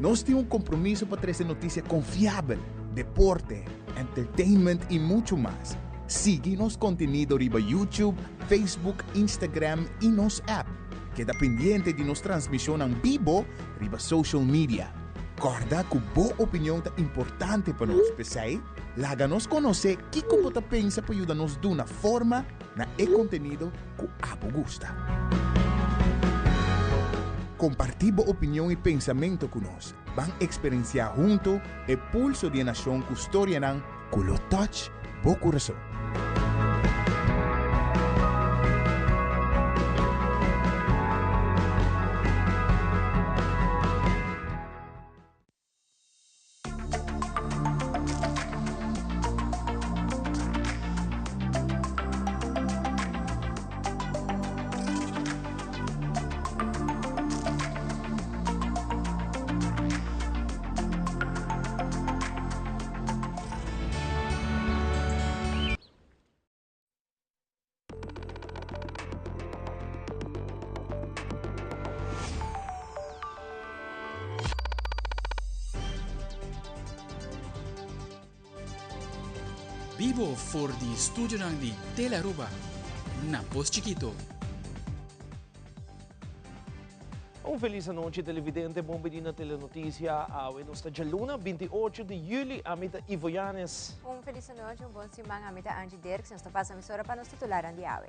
Nós temos um compromisso para trazer notícia confiável, deporte, entertainment e muito mais. Siga nosso conteúdo riba YouTube, Facebook, Instagram e nosso app. Queda pendiente de nossa transmissão em vivo riba social media. Corda que boa opinião é importante para nós, pessoal. Laga-nos conhecer o que você pensa para ajudar-nos de uma forma na conteúdo que abo gusta. Compartir boa opinião e pensamento conosco. Vamos experienciar junto o pulso de nação que história com o touch do coração. Vivo for di studio di Telaruba, na Pos Chiquito. Feliz noite, televidente. Bom dia na Telenotícia. Nos está de luna, 28 de julho, a mita Ivoyanes. Feliz noite, bom semana, a mita Angie Dirks. Nós passa a emissora para nos titular de AWE.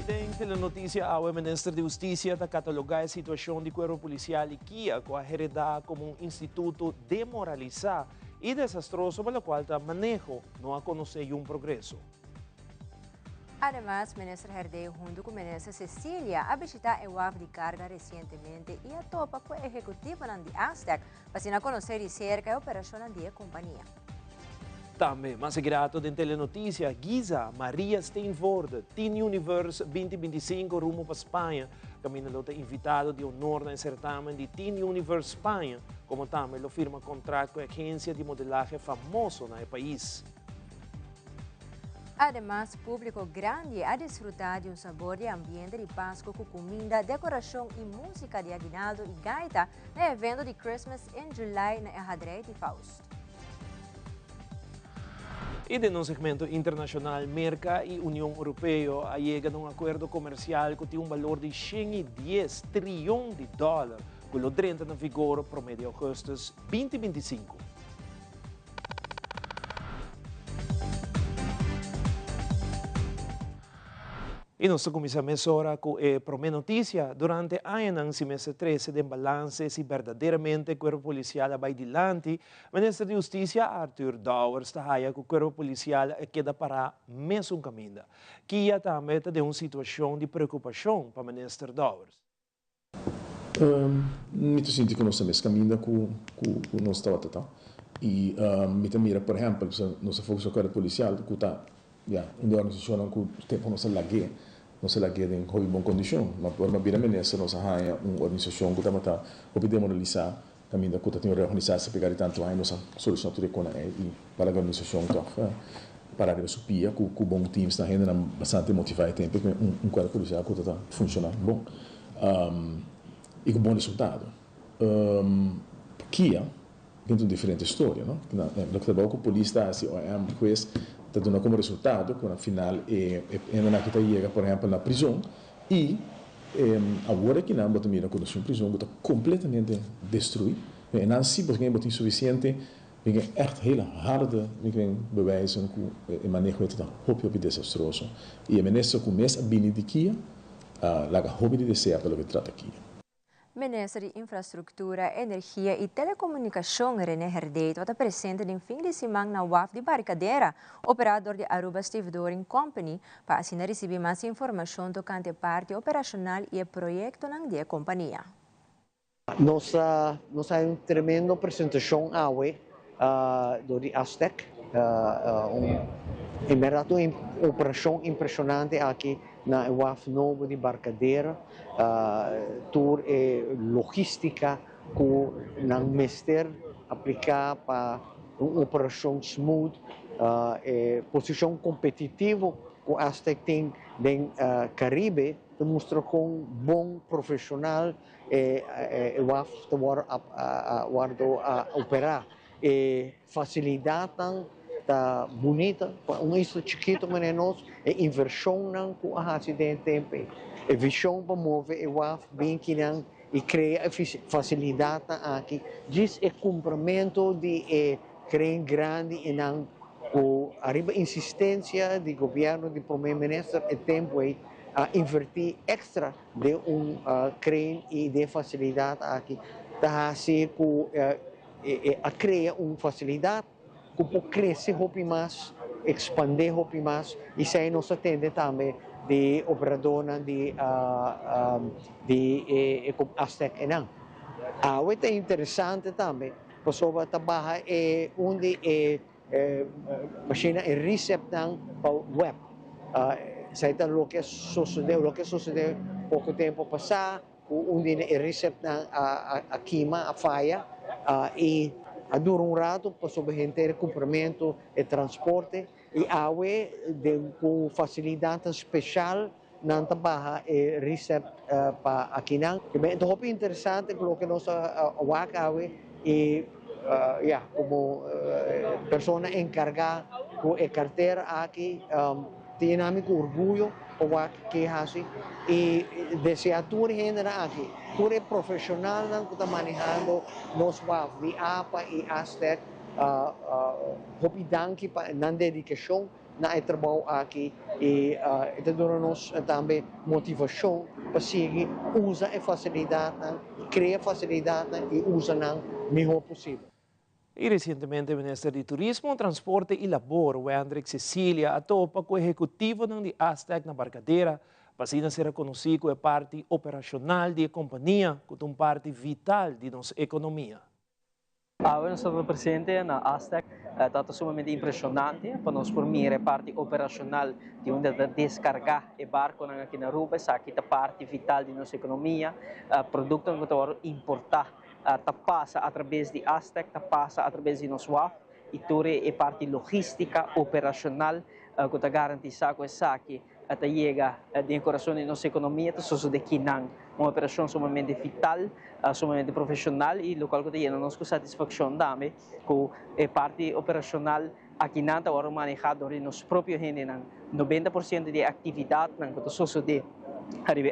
Em Telenotícia, o Ministro de Justiça está catalogando a situação do corpo policial aqui, com a heredade como um instituto demoralizado e desastroso, pelo qual está manejo não a conhecer progresso. Además, o ministro Herdeu, junto com a ministra Cecília, a visitar o UAF de carga recentemente e a topa com a executiva de Aztec para conhecer de cerca a operação da companhia. Também, mas grato em Telenotícia, Giza, Maria Steenvoorde, Teen Universe 2025 rumo para Espanha. Caminho está invitado de honor no certamen de Teen Universe Espanha, como também lo firma contrato com a agência de modelagem famoso no país. Además, público grande a desfrutar de sabor de ambiente de Páscoa com comida, decoração e música de aguinaldo e gaita no evento de Christmas em julho na Hadrei de Faust. E de segmento internacional, Merca e União Europeia chegam a um acordo comercial que tem valor de 110 trilhões de dólares, que lo entra na vigor para meio de agosto 2025. E nós começamos agora com a primeira notícia. Durante a ano, semestre 13, de balance se verdadeiramente o corpo policial vai adiante, o ministro de Justiça, Arthur Dauer, está aí que o corpo policial queda para mesmo caminho. Que também tem uma situação de preocupação para o ministro Dauer. Me sinto que nós estamos caminhando com o nosso trabalho. E me mira, por exemplo, nós focamos no corpo policial, que está uma organização que o tempo não se lague em boa condição, mas por uma bira menessa nós há uma organização que está a demoralizar caminho que está reorganizar se pegar tanto aí nossa solução tudo com e para a organização para a supia com bom time está ainda bastante motivado tempo quadro policial que está funcionando bom e com bom resultado que tem uma diferente história não que o polícia assim está dando como resultado quando no final ainda que chega por exemplo na prisão e agora que não bota mira condição prisão está completamente destruída e não se porque não tem suficiente echt hele harde bewijzen que o manejo é hobby desastroso e o ministro começa a vir de aqui lá hobby de desejar pelo que trata aqui. Ministro de Infraestrutura, Energia e Telecomunicação, René Herdeu, está presente no fim de semana na UAF de Barcadeira, operador de Aruba Stevedoring Company, para assim receber mais informação tocante a parte operacional e o projeto da companhia. Nós temos uma tremenda apresentação do Aztec, uma operação impressionante aqui na UAF Novo de Barcadeira, tour e logística que não mestre aplicar para uma operação smooth, posição competitiva o Aztec tem den Caribe, demonstra com bom profissional waf te wardo operar. Facilidade tá bonita, isso chiquito menos inversão não com a acidente tempo. Visão para mover waf bem que não e cria facilidade aqui. Diz cumprimento de creio grande e não o arriba insistência do governo do primeiro-ministro e tempo a invertir extra de creio e de facilidade aqui. Tá assim a criar uma facilidade que pode crescer mais, expandir mais e isso aí nos atende também de operadora de Aztec e não. É interessante também, pessoa trabalha onde machine e receptam para web. Sabe o que sucedeu pouco tempo passado, onde receptam a queima, a falha e dura rato para submeter cumprimento e transporte e com facilidade especial não trabalha e recebe para aqui não. Então é interessante o que nós e como pessoa encarregada com a carteira aqui tem orgulho o que hace e deseatura genera aqui por profissional não está manejando nos de APA e Aztec hopidanki na dedicação na trabalho aqui e dá-nos também motivação para seguir usa a facilidade cria facilidade e usa não melhor possível. E recentemente o Ministro de Turismo, Transporte e Labor, Wendrick Cecilia, atopa com o executivo de Aztec na Barcadeira, para ser reconhecido como parte operacional da companhia, como parte vital de nossa economia. Nosso presidente na Aztec está sumamente impressionante para nós formar a parte operacional de onde descarregar o barco aqui na Aruba, aqui é parte vital de nossa economia, produto que nós importar. Passa através de Aztec, passa através de nosso WAF, e toda a parte logística, operacional, que está garantida com essa aqui, até chega de coração de nossa economia, só de Kinang, uma operação sumamente vital, sumamente profissional e local que tem nossa satisfação também, com a parte operacional aqui não está manejado por nosso próprio gente, 90% de atividade que só de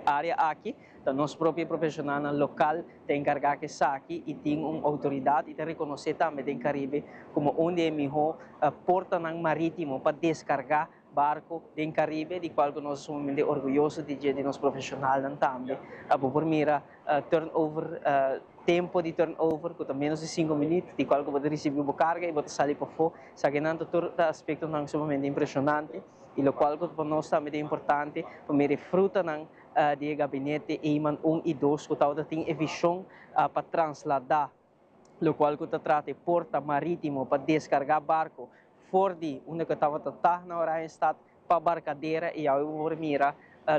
área aqui. Então, nosso próprio profissional local tem encarregado que aqui e tem uma autoridade e tem reconhecer também no Caribe como onde é melhor porta marítimo para descarregar barco do Caribe, de qual nós somos orgulhosos de nosso profissional também. Por mira turnover, tempo de turnover, que menos de 5 minutos, de qual você recebe uma carga e você sai para fora, sabe que todo aspecto é sumamente impressionante e o qual para nós também é importante, para me fruta de gabinete EIMAN 1 e 2, que tem a visão para transladar, o qual que trata de porta marítimo para descarregar barco fora de onde que estava na hora estado para Barcadeira e ao mira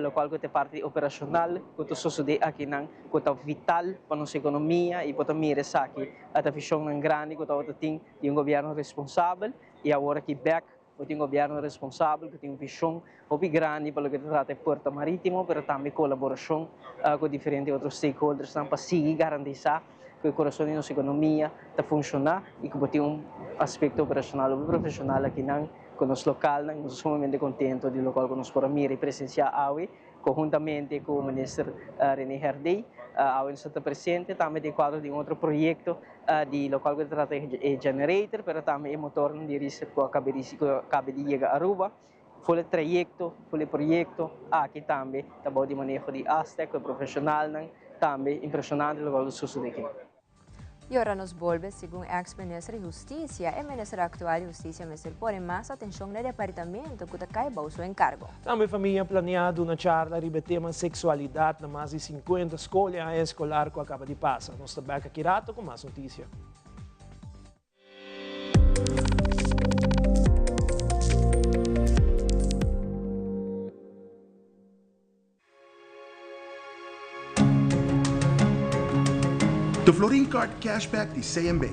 o qual que é parte operacional que sucede aqui que é vital para nossa economia e para mira aqui a visão grande que tem de governo responsável e agora que back tem governo responsável que tem uma visão muito grande para o que trata de porta marítimo, mas também colaboração com diferentes outros stakeholders para seguir garantir que o coração da nossa economia está funcionar e que tem aspecto operacional e profissional aqui com nosso local, nós somos sumamente contentes de local que nós podemos ir presenciar aí, conjuntamente com o ministro René Herdey, ao estar presente, também de quadro de outro projeto de local que trata de generator, mas também motor de risco que acaba de chegar a Aruba. Foi o projeto, aqui também, trabalho de manejo de Aztec, profissional, também impressionante o que sucede aqui. E ahora nos volve, según ex-ministro de Justicia, el ministro actual de Justicia, Mr. pone más atención en el departamento que caiba su encargo. Também a família planeado uma charla sobre tema sexualidade na mais de 50 escolas escolar que acaba de passar. Nós estamos aqui rato com mais notícias. The Florin Card Cashback de CMB.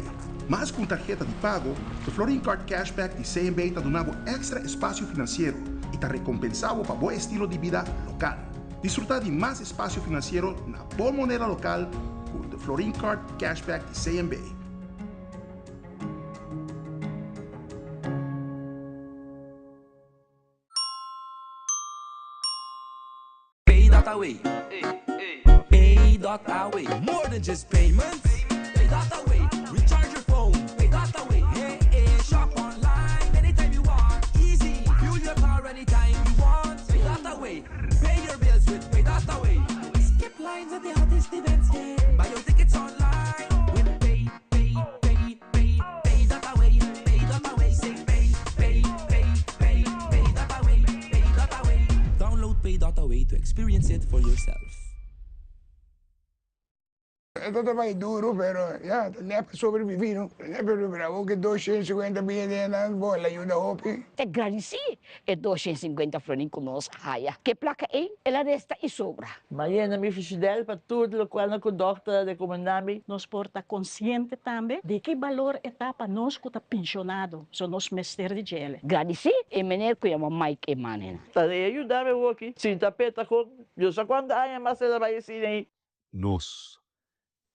Mas com tarjeta de pago, o Florin Card Cashback de CMB está dando extra espaço financeiro y te recompensamos para buen estilo de vida local. Disfruta de más espacio financiero en la moneda local con The Florine Card Cashback de CMB. Pay.away. Pay.away. More than just payments. Pay.away. Recharge your phone. Pay.away. Hey, shop online anytime you want. Easy. Fuel your car anytime you want. Pay.away. Pay your bills with Pay.away. Skip lines at the hottest events. Buy your tickets online with Pay.away. Pay.away. Say Pay.away. Download Pay.away to experience it for yourself. Todo trabalho duro, pero ya, tenía para sobrevivir, ¿no? Tenía para bravo que 250 millones de boa, la ayuda Hopi. Te garanti é 250 florins conosco, raia. Que placa é? Ela resta e sobra. Mas na minha fidel para tudo o qual na conduta de comandante. Nós porta consciente também de que valor está para nós que está pensionado, são nós mestres de gele. Garanti é menino que chama Mike Emanuel. Tá de ajudar-me aqui. Sim, tapeta com. Eu só quando há mais ela vai assim aí. Nos.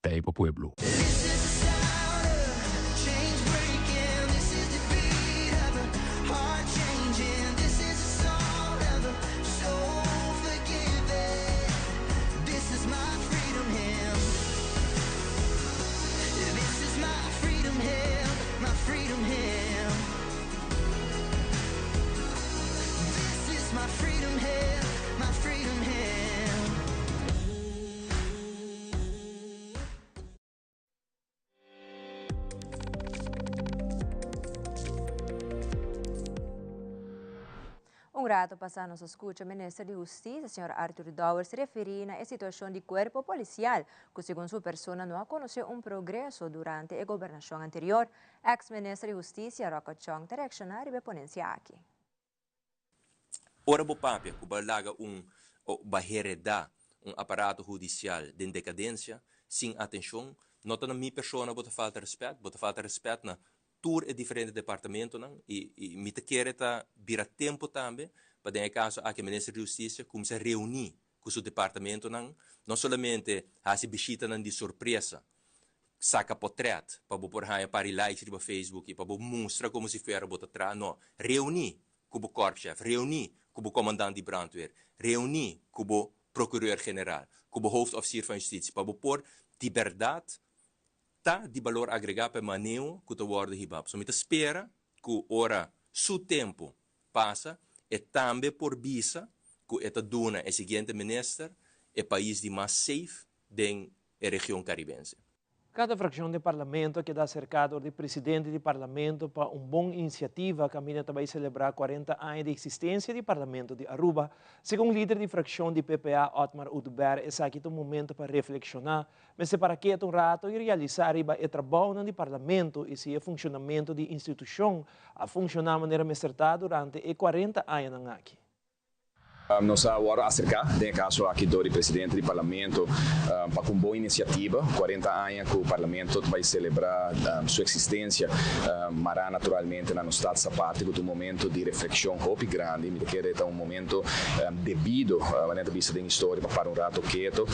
Taipa Pueblo. Rato passar nos escuta, o ministro de Justiça, Sr. Arthur Dower, se referiu à situação do corpo policial, que segundo sua persona não conheceu progresso durante a governação anterior. Ex-ministro de Justiça, Rocco Chong, reaccionou e ponência aqui. Ora, papel, que balaga hereda aparato judicial de decadência, sem atenção, nota na minha persona, bota falta respeito na tour é diferente departamento não e me te quer tá vira tempo também para ter caso a que ministro de justiça começa a reunir com o departamento não somente a se visita não de surpresa saca portrait para pôr para likes no Facebook e para mostrar como se foi botar atrás não reunir com o corpo-chefe reunir com o comandante de brandweer reunir com o procurador general com o hoofdofficier van justiça para pôr de verdade de valor agregado para manejo que o word hibab. So, me espera que ora su tempo passa e também por visa que esta duna é seguinte ministro é país de mais safe da região caribense. Cada fração do parlamento que dá cercado do presidente do parlamento para uma boa iniciativa caminha também celebrar 40 anos de existência do parlamento de Aruba. Segundo o líder da fração de PPA, Otmar Udber, esse aqui é um momento para reflexionar, mas para que um rato e realizar o trabalho do parlamento e se o funcionamento da instituição a funcionar de maneira acertada durante 40 anos aqui. Nós agora acercar, em caso aqui do presidente do parlamento, para uma boa iniciativa, 40 anos que o parlamento vai celebrar sua existência, mas naturalmente na nossa parte, que é um momento de reflexão muito grande, me quer é um momento devido à vista da história para um rato quieto,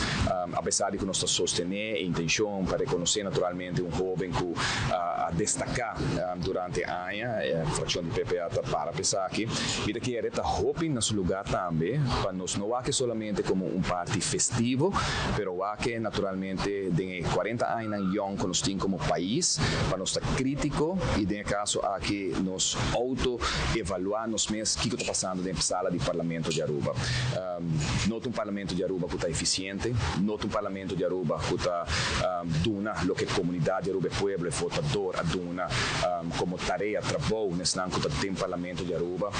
apesar de que nós sostener a intenção para reconhecer naturalmente jovem que destacar durante anos, a fração de PPA para pensar aqui, me quer é hoping no seu lugar também. Para nós não há que somente como parte festivo, pero há que naturalmente de 40 anos young que nós temos como país, para nós estar crítico e de caso há que nos auto-evaluar nos mesmos o que está passando dentro da sala do parlamento de Aruba. Não parlamento de Aruba que está eficiente, não parlamento de Aruba que está dona o que a comunidade de Aruba, povo e votador dona como tarefa, trabalho, nesse ano que tem parlamento de Aruba.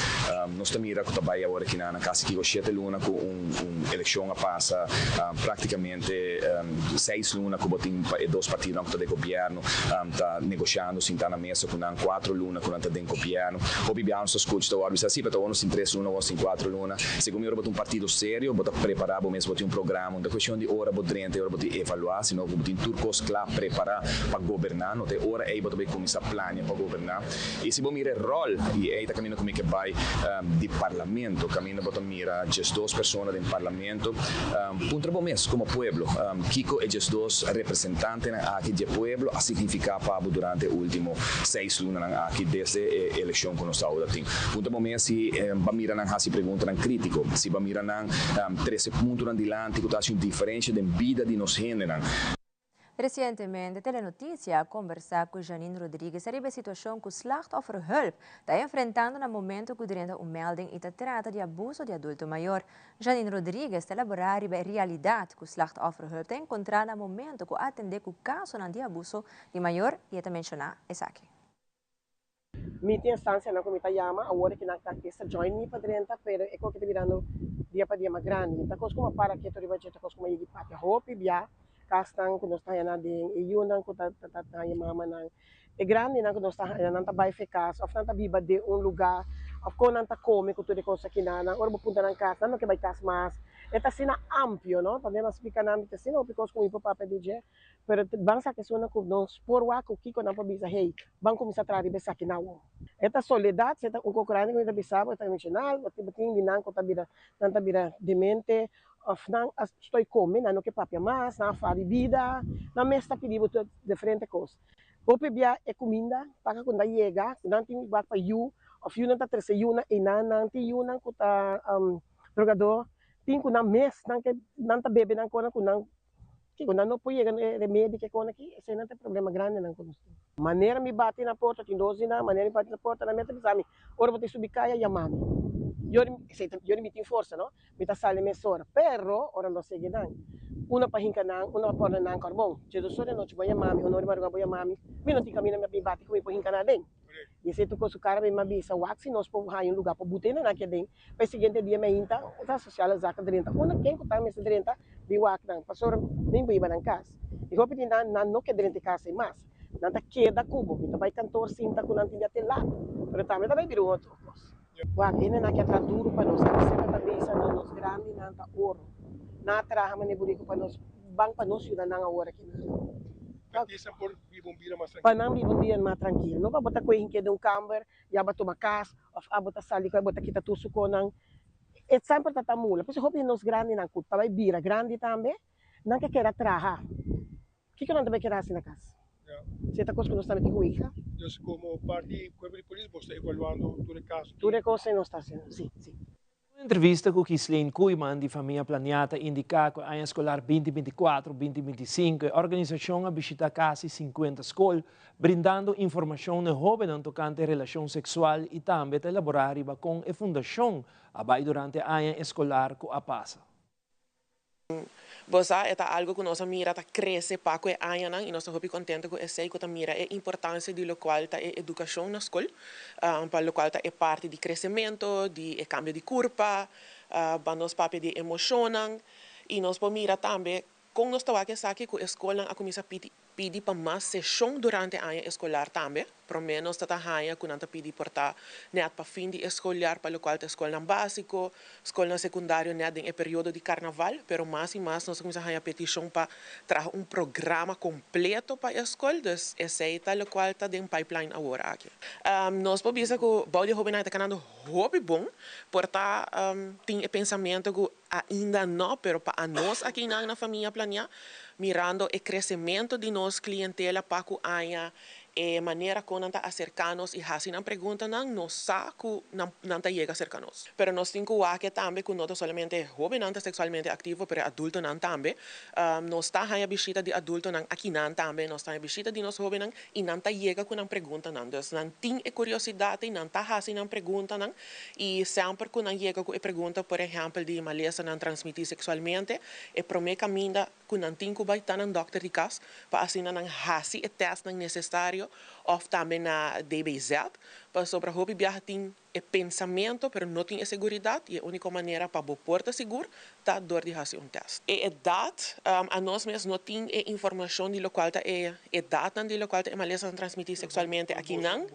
Nós também mira que está agora aqui na casa fico 7 luna com eleição a passa praticamente 6 luna com botin dois partidos de governo tá negociando sem estar na mesa com 4 luna com anta den governo o bibiano so escuta o árbitro assim para uns em 3 luna ou em 4 luna segundo eu botar partido sério botar preparado mesmo botar programa da questão de hora botar hora botar evaluar senão botar turcos claro preparar para governar não tem hora aí botar começar planear para governar e se bom mira rol e aí tá caminho como que vai de parlamento caminho botar mira just 2 pessoas do parlamento punto bom mês como pueblo Kiko é just 2 representantes aqui de pueblo a significar para durante o último 6 lunas aqui desde a eleição que nós estamos aqui punto bom mês se mira não se pergunta não crítico se mira não 13 pontos adiante que está uma diferença de vida de nós gênero. Recentemente, Telenotícia conversou com Janine Rodrigues sobre a situação que o slachtofferhulp está enfrentando no momento que durante uma melding e trata de abuso de adulto maior. Janine Rodrigues elaborar a realidade que o slachtofferhulp está encontrando no momento que atende o caso de abuso de maior e está mencionar essa aqui. Miti instância na comita yama agora que nakta kesa join me para dentro pero eko kita virando dia para dia mais grande então como para que tori budget como igi pati hope bia kastang kuno sta yana ding iyunan ko tataya mama nang e grande na kuno sta yana nanta bai eficaz of nanta biba de lugar of ko nanta come ko tudo coisa aqui na ora punta na casa não que vai cas mas eta sina ampio no também nós fica na mita sina because como ipo papa DJ pero bangsa que sona ko nos por wa ko kiko na pabisa hey bang começar trari besa aqui na o eta soledade eta um cocorane que bisa eta mencional o tibating dinang ko tabira nanta bira demente of nang estou come na no que papia mas na fari vida na mesta pedido de frente cos o pebia e comida para quando chega não tem bak para you of you nanta terse you na inanang ti you nang kuta drogador tem que na mes nanta bebe nang kona kunang que quando não pode chegar remédio que kona aqui esse não tem problema grande não conosco maneira me bate na porta tem 12 na maneira me bate na porta na meta bisami ora vou te subir caia e mami eu me tenho força não me tá sale mesora pero ora não segue não una pahinka nang una porta nang carbon cedo sore não te vai mami honor barga vai mami me não tem caminho me bate com pahinka na den e se tu cosu cara me mabisa waxi nós por um lugar para botena na que den para seguinte dia me inta tá social zaca 30 una quem que tá me 30 de wax nang pastor nem vai na casa e hope tinha na no que 30 casa mais nanta queda cubo então vai cantor cinta com não tinha até lá pero também virou outro wag ina na kaya duro pa nos kasi katabisa na nos grande nanta oro na traha man iburi ko pa nos bang pa nos yun na nga ora kina Katisan por bibombira mas tranquilo. Panang bibombiran mas tranquilo no pa bota ko hinke dong camber yaba tumakas of abota sali ko bota kita tusuko nang et sempre tatamula kasi hope nos grande nang kut tabay bira grande tambe nang kera traha kiko nang tabay kera sinakas Siete cose che non stanno in hija. Entonces, como parte cuerpo de policía, vos está evaluando todo el caso. Tutte cose non sta haciendo, sì. Uma entrevista com Kislane Kuiman, de Família Planeata, indica que a escolar 2024-2025 a organização a visitar quase 50 escolas, brindando informação na jovem tocante a relação sexual e também a elaborar com a fundação durante a ano escolar que a passa. Bosa é algo que nós mira tá cresce para que aia e nós estamos contentes com esse que mira é importância de lo qual tá é educação na escola para lo qual tá é parte de crescimento de cambio de curva para nós papel de emocionam e nós por mira também com nós tá que sabe que a escola a começar pedir para mais sessão durante a ano escolar também pelo menos tá haia que não tá pedir portar net para fim de escolar para o qual tá escola básico escola secundário net em período de carnaval pero mais e mais nós começamos a petição para trazer programa completo para a escola dus esse tá o qual tá em pipeline agora aqui nós podemos que o balde jovem está ganhando hobby bom portar tem pensamento que ainda não pero para nós aqui na família planear mirando o crescimento de nossa clientela para que haja maneira como nós acercarnos e fazer uma pergunta não sabe não chega a acercarnos. Pero nós temos que também que não somente jovem não sexualmente ativo, mas adulto não também. Nós está a visita de adulto não aqui não também, nós está a visita de nós jovem não e não chega com uma pergunta não. Então não tem curiosidade, não está fazendo uma pergunta não e sempre que não chega com a pergunta, por exemplo, de maleza não transmitir sexualmente, é para mim caminho que não tem que vai estar um doctor de casa para assim não fazer o teste necessário Conselho of também na DBZ, para sobre a hobby viajar tem pensamento, pero não tem segurança, e a única maneira para o porta seguro tá dor de fazer teste. E dat a nós mesmos não tem informação de local tá data de local tá maleza transmitir sexualmente aqui não.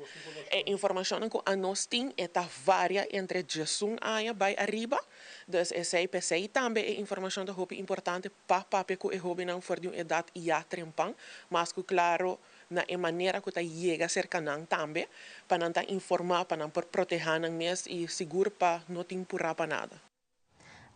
Informação que a nós tem tá varia entre Jesus aí vai arriba. Dus essa PCI também é informação da hobby importante para que o hobby não for de uma idade já trempang, mas que claro na maneira que chega cerca não também para não informar, para não proteger não mesmo e seguro para não te empurrar para nada.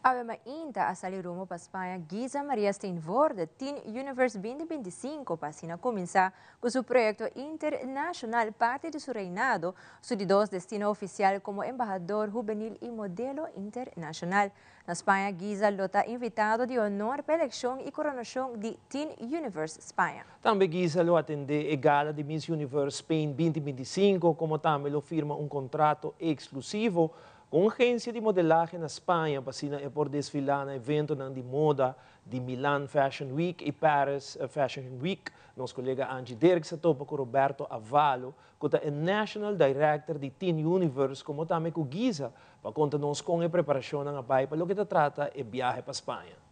Ave ainda a salir rumo para Espanha, Giza Maria Steenvoorde, Teen Universe 2025, para começar com seu projeto internacional parte de seu reinado, seu destino oficial como embajador juvenil e modelo internacional. Na Espanha, Giza lota invitado de honor para a eleição e coronação de Teen Universe Espanha. Também Giza lo atende a gala de Miss Universe Spain 2025, como também lo firma contrato exclusivo com agência de modelagem na Espanha para por desfilar no evento de moda de Milan Fashion Week e Paris Fashion Week. Nosso colega Angie Dirk se topa com Roberto Avalo, que é National Director de Teen Universe, como também com Giza, para contar-nos com a preparação na pai para o que trata é viagem para a Espanha.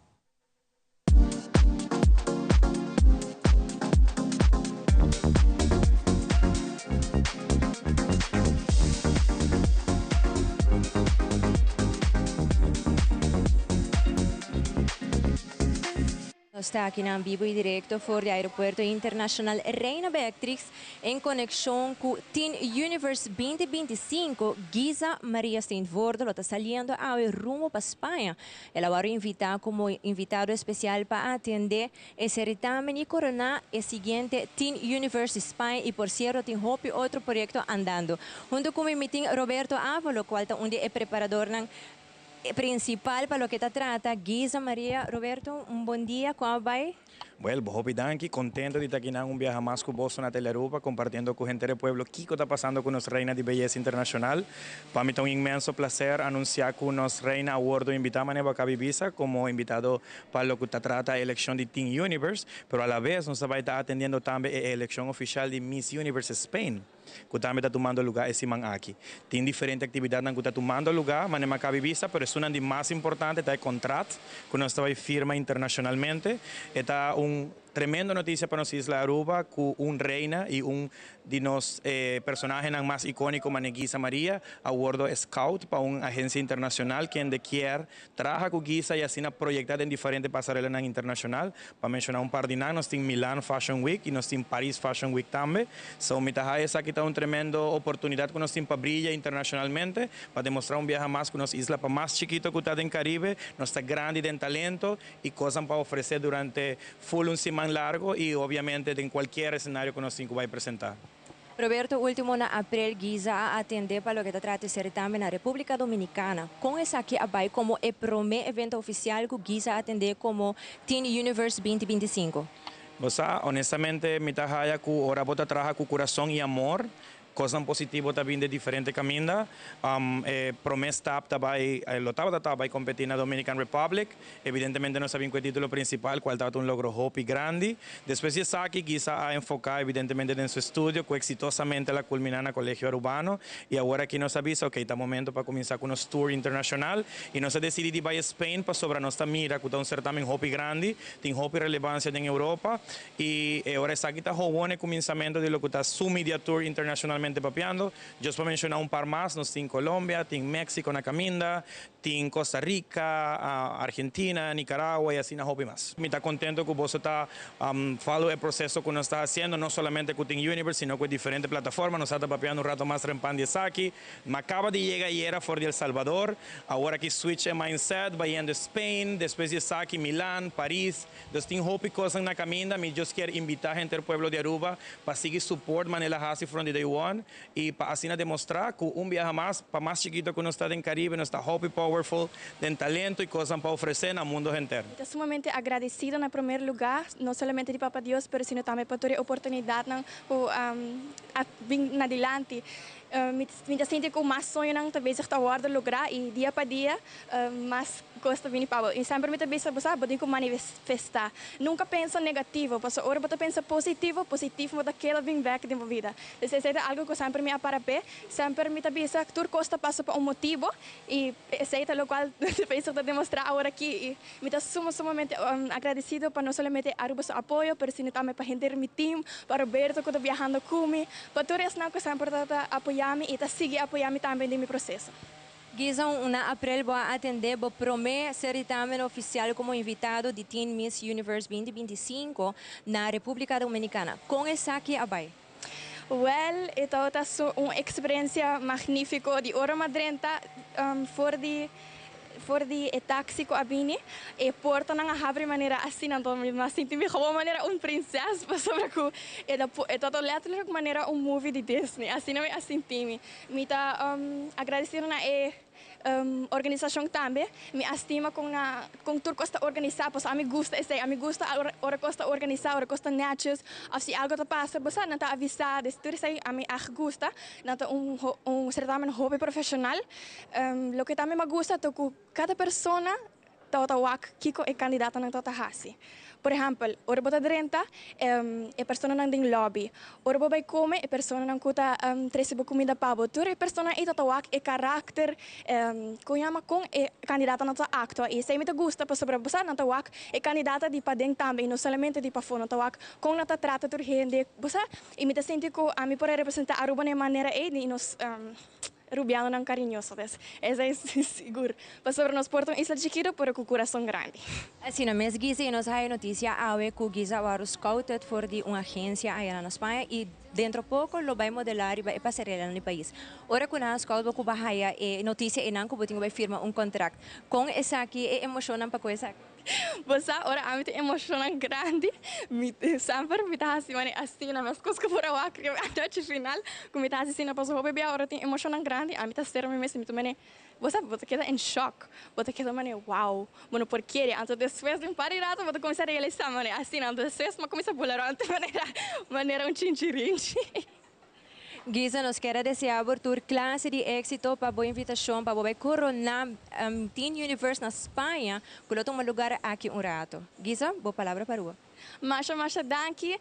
Está aqui na vivo e direto fora do aeroporto internacional Reina Beatrix em conexão com Teen Universe 2025. Giza Maria Steenvoorde está saindo ao rumo para a Espanha. Ela vai invitar como invitado especial para atender esse certamen e coronar o seguinte Teen Universe Espanha e por cierto tem outro projeto andando. Junto com o meeting Roberto Avalo, qual onde é preparador principal para lo que trata. Giza Maria, Roberto, bom dia, como vai? Well, Bohopi Danki, contento de estar aquí en un viaje más con vos en la Teleruba, compartiendo con gente del pueblo qué está pasando con nuestra reina de belleza internacional. Para mí es un inmenso placer anunciar que nuestra reina Awardo invitamos a Bacabi Ibiza como invitado para lo que trata la elección de Teen Universe, pero a la vez nos va a estar atendiendo también la elección oficial de Miss Universe Spain, que también está tomando lugar ese man aquí. Tiene diferentes actividades que está tomando lugar, en Bacabi Ibiza, pero es una de las más importantes, está el contrato que nos firma internacionalmente. Está un tremenda noticia para nuestra isla de Aruba, con una reina y un de los personajes más icónicos, Giza María, Awardo Scout para una agencia internacional quien de quiere trabaja con Giza y así proyectar en diferentes pasarelas internacionales. Para mencionar un par de años, nos tiene Milan Fashion Week y nos tiene Paris Fashion Week también. So, esa aquí está una tremenda oportunidad que nos tiene para brillar internacionalmente, para demostrar un viaje más con nuestra isla para más chiquito que está en Caribe, nos está grande en talento y cosas para ofrecer durante full un semana largo y obviamente en cualquier escenario que nos va a presentar. Roberto, último na abril, Giza a atender para o que trata de certamen na República Dominicana. Com esse aqui vai como o primeiro evento oficial que Giza atender como Teen Universe 2025. Honestamente, me trabaja que ahora vou trabalhar com coração e amor. Cosas positivas también de diferentes caminos. Promesa estaba competir en la Dominican Republic. Evidentemente no sabía el título principal, cual estaba un logro hopi grande. Después de aquí quizá a enfocar evidentemente en su estudio, que exitosamente la culminan en el Colegio Urbano. Y ahora aquí nos avisa que está momento para comenzar con un tour internacional. Y nos decidimos ir a España para sobre nuestra mira, que está un certamen hopi grande, tiene hopi relevancia en Europa. Y ahora aquí está el comenzamiento de lo que está su media tour internacional papeando. Yo para mencionar un par más, nos tiene Colombia, tiene México, na Caminda, tiene Costa Rica, Argentina, Nicaragua y así na hopi más. Me está contento que vos está follow el proceso que nos está haciendo, no solamente con Teen Universe, sino con diferentes plataformas. Nos está papeando un rato más rempando aquí. Me acaba de llegar ayer fuera de El Salvador, ahora aquí switch el mindset, vayendo a Spain, después de aquí Milán, París. Entonces tiene hopi cosas na Caminda. Me yo quiero invitar a gente del pueblo de Aruba para seguir support Manela Hasi from the day one. Y para así demostrar que un viaje más, para más chiquito que uno está en Caribe, no está hopi powerful, de talento y cosas para ofrecer al mundo entero. Estoy sumamente agradecido en primer lugar, no solamente de Papa Dios, pero sino también por toda la oportunidad de vir adelante. me sinto com mais sonho não talvez está guarda lugar e dia para dia mais gosta vir para e sempre me também sabe que manifestar nunca pensa negativo porque ora você pensa positivo mas daquela vem back de vida isso é algo que sempre me aparece sempre me também que tudo costa passa por motivo e isso é o qual penso de demonstrar agora aqui e me está sumamente agradecido para não somente Aruba seu apoio para sim também para render meu time para Roberto que está viajando comigo para tudo isso que sempre está apoiando e está seguir apoiando também no meu processo. Gizon, na April vou atender, vou prometer ser também oficial como invitado de Teen Miss Universe 2025 na República Dominicana. Com essa aqui, abai? Well, ito é uma experiência magnífica de hora madrenta voor die taxi ko abini e porta nang habre maneira assim não mas sinto-me como maneira princesa sobre que é todo letterlijk maneira movie de Disney assim não é assim time me tá agradecer na organização também me estima com tudo que está organizado pois a mim gusta ora costa organizar ora costa natures se algo tá passa você não tá avisado isso tudo isso a mim gusta não tá certamen hobby profissional lo que também me gusta é que cada pessoa tá kiko é candidata na tota hasi por exemplo ora bota drenta é pessoa nang ding lobby ora vai come é pessoa nang kuta tresibo comida pabo tur é pessoa ita tawak é caráter kuyama com é candidata na acto e se me te gusta para sobre você na tawak é candidata de padeng também não somente de para fora tawak com na trata tur gente você e me te senti que a mim pode representar Aruba de maneira de nos rubiano não carinhoso, essa é seguro. Mas sobre nós portam isla chiquita por com coração grande. Assim, na mês Giza, nós temos notícia que o Giza was scouted por uma agência aí na Espanha e dentro pouco lo vai modelar e vai passarela no país. Ora que nós escola com bahia e notícia e não que botinho vai firmar contrato. Com essa aqui é emocionante para coisa. Você ora a mim emocionante grande, sempre me tá assim na minhas coisas que por a noite final, como tá assim na passou bebê ora tem emocionante grande, a mim tá ser mesmo também. Você queda em choque, você queda wow, mano porque antes depois de parar você começa a realizar assim, antes depois mas começa a pular antes maneira chinchirinchi. Giza, nos quer desejar por tua classe de êxito para boa invitação para vai coronar Teen Universe na Espanha, que um lugar aqui rato. Giza, boa palavra para o. Masha danki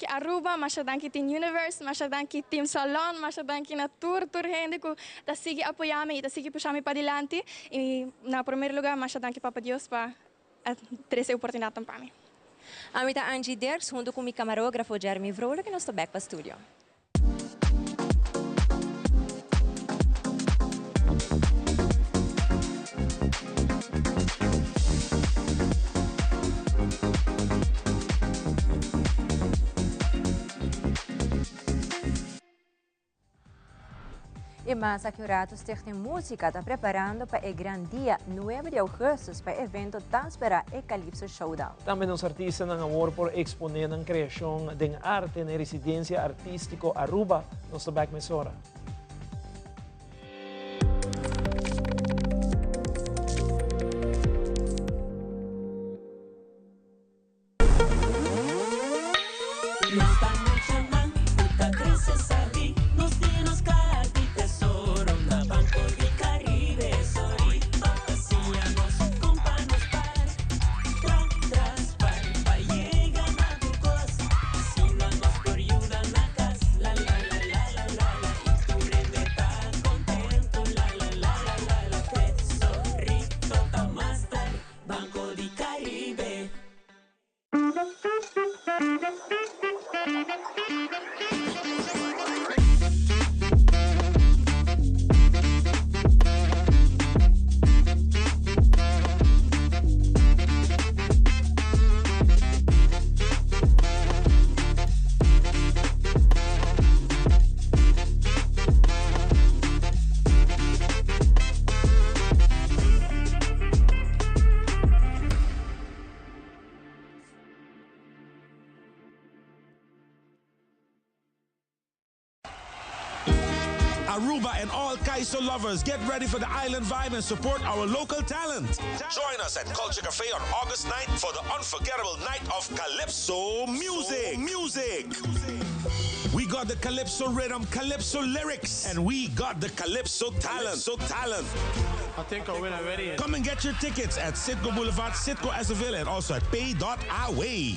Aruba, masha danki Teen Universe, masha danki Team Salon, masha danki na tour gente que tá sigue apoiando e tá sigue puxando para adiante e na primeiro lugar masha danki Papa Deus para trazer oportunidade para mim. A mim tá Angie Derks junto com o meu camarógrafo Jeremy Vrola que nós está back para o estúdio. E mais aqui o Ratos Techne Música está preparando para o grande dia 9 de agosto para o evento Tanspera e Calypso Showdown. Também os artistas ng amor por exponer ang kreasyon ng arte na residência artístico Aruba no sa Back Mesora. Aruba and all Kaiso lovers, get ready for the island vibe and support our local talent. Join us at Culture Cafe on August 9th for the unforgettable night of Calypso music. We got the Calypso rhythm, Calypso lyrics, and we got the Calypso talent. I think I win already. Come and get your tickets at Citgo Boulevard, Citgo Azaville, and also at pay.away.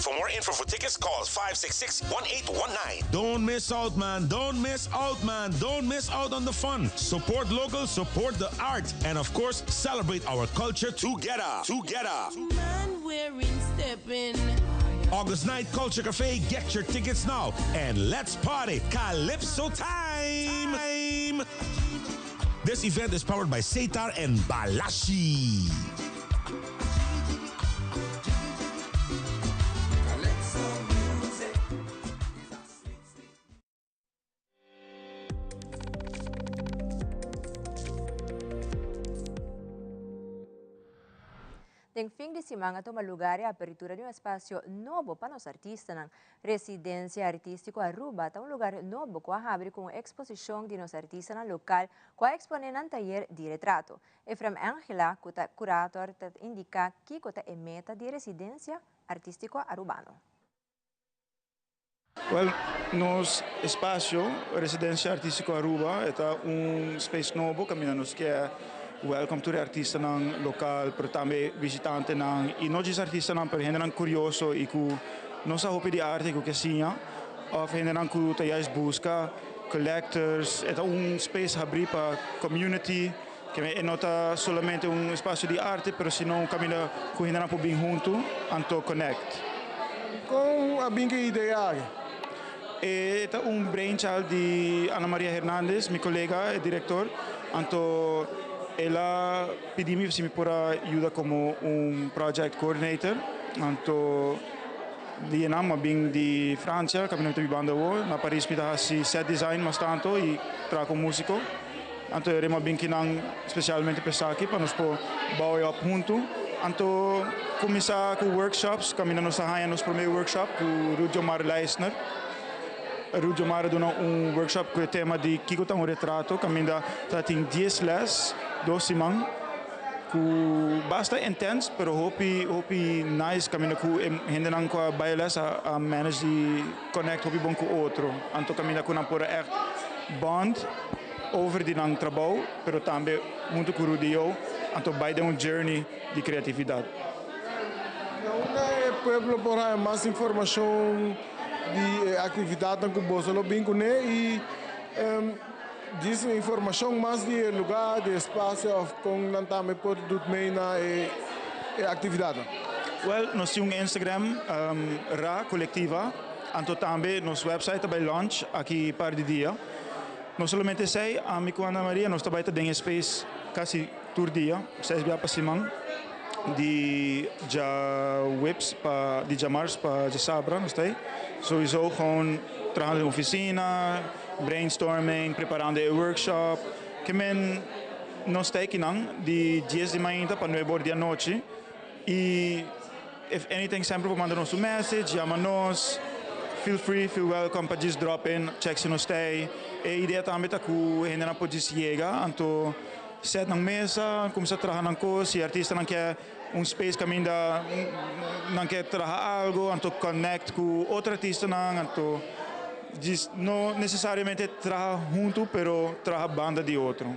For more info for tickets, call 566-1819. Don't miss out, man. Don't miss out, man. Don't miss out on the fun. Support local, support the art, and of course, celebrate our culture together. Man wearing stepping. August 9th, Culture Cafe. Get your tickets now, and let's party. Calypso time. This event is powered by Setar and Balashi. Nel fim de semana, toma lugar a apertura de um espaço novo para os artistas na Residência Artística Aruba, um lugar novo que abre com exposição de nos artistas no local, que expõe no taller de retrato. Efraim Angela, curator, indica que é meta de Residência Artística Arubano. Well, nos espaço Residência Artística Aruba é space novo que nos quer welcome to the artista ng local, pero também visitante ng e não just artista ng pero hindi curioso e ku não sa hopi di arte ku kasinha of hindi ku tayas busca collectors, é space abrir para community que é nota solamente espaço de arte, pero sino camina ku hindi po bing junto anto connect. Com a binga ideia? É brainchild de Ana Maria Hernandez, minha colega e diretor, anto ela pediu-me se me pora ajuda como project coordinator. Anto di nama bing di Francia, kami namin banda wo na Paris mita si set design mas tanto e trago músico. Anto rema bing kinang specialmente pesaki para nos po bawi up junto. Anto kumisa ku workshops, kami na nos sahayan nos primeiro workshop ku Rudio Mar Leisner. Rudio Mar dona workshop com o tema de Kiko tang retrato, kami da trating 10 les, 12 man, ku basta intense, pero hopi nice, kami na ku hindi nang ko bailes a manage de connect hopi bom com outro. Anto kami na ku na pora echt bond over di nang trabalho, pero também muito ku Rudio, anto beide journey de criatividade. O pueblo porá mais informação de atividade que você lo bem com e diz informação mais de lugar, de espaço, com também pode do meio na atividade. Well, nós temos Instagram Ra Colectiva, anto também nosso website também launch aqui par de dia. Não somente sei, a minha Ana Maria nós também tem space quase todo dia, 6 dias para semana. Die whips die jamars pa sabra nos tem sowieso gewoon trabalhando na oficina, brainstorming, preparando um workshop que men nos tem de 10 de manhã para 9 horas da noite e if anything sempre para mandar nosso message, chama-nos, feel free, feel welcome para just drop in, check se nos tem e a ideia também é que ainda não pode chegar, então set ng mesa, começar a trabalhar ng coisa, se artista não quer space que ainda não quer trabalhar algo, então connect com outro artista não, então não necessariamente trabalhar junto, pero trabalhar banda de outro.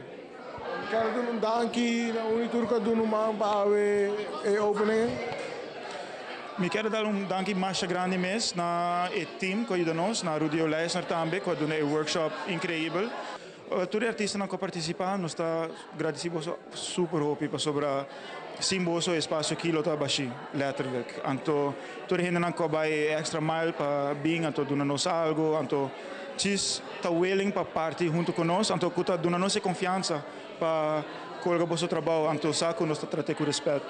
Quero dar aqui na Uniturca do Numang para o opening. Me quero dar danke mais grande mês na team que ajuda nós, na Rudio Leisner também, que dá workshop incrível. Tutti artisti che partecipano, noi stiamo agradecido super hopi per sopra simboso spazio kilo ta bashi letterlijk. Anto tutti gente non cobai extra mile pa bing anto duna nos algo, anto cis ta willing pa party junto con nos, anto kuta duna nos confianza pa colga bosso trabalho, anto saco nos trate con rispetto.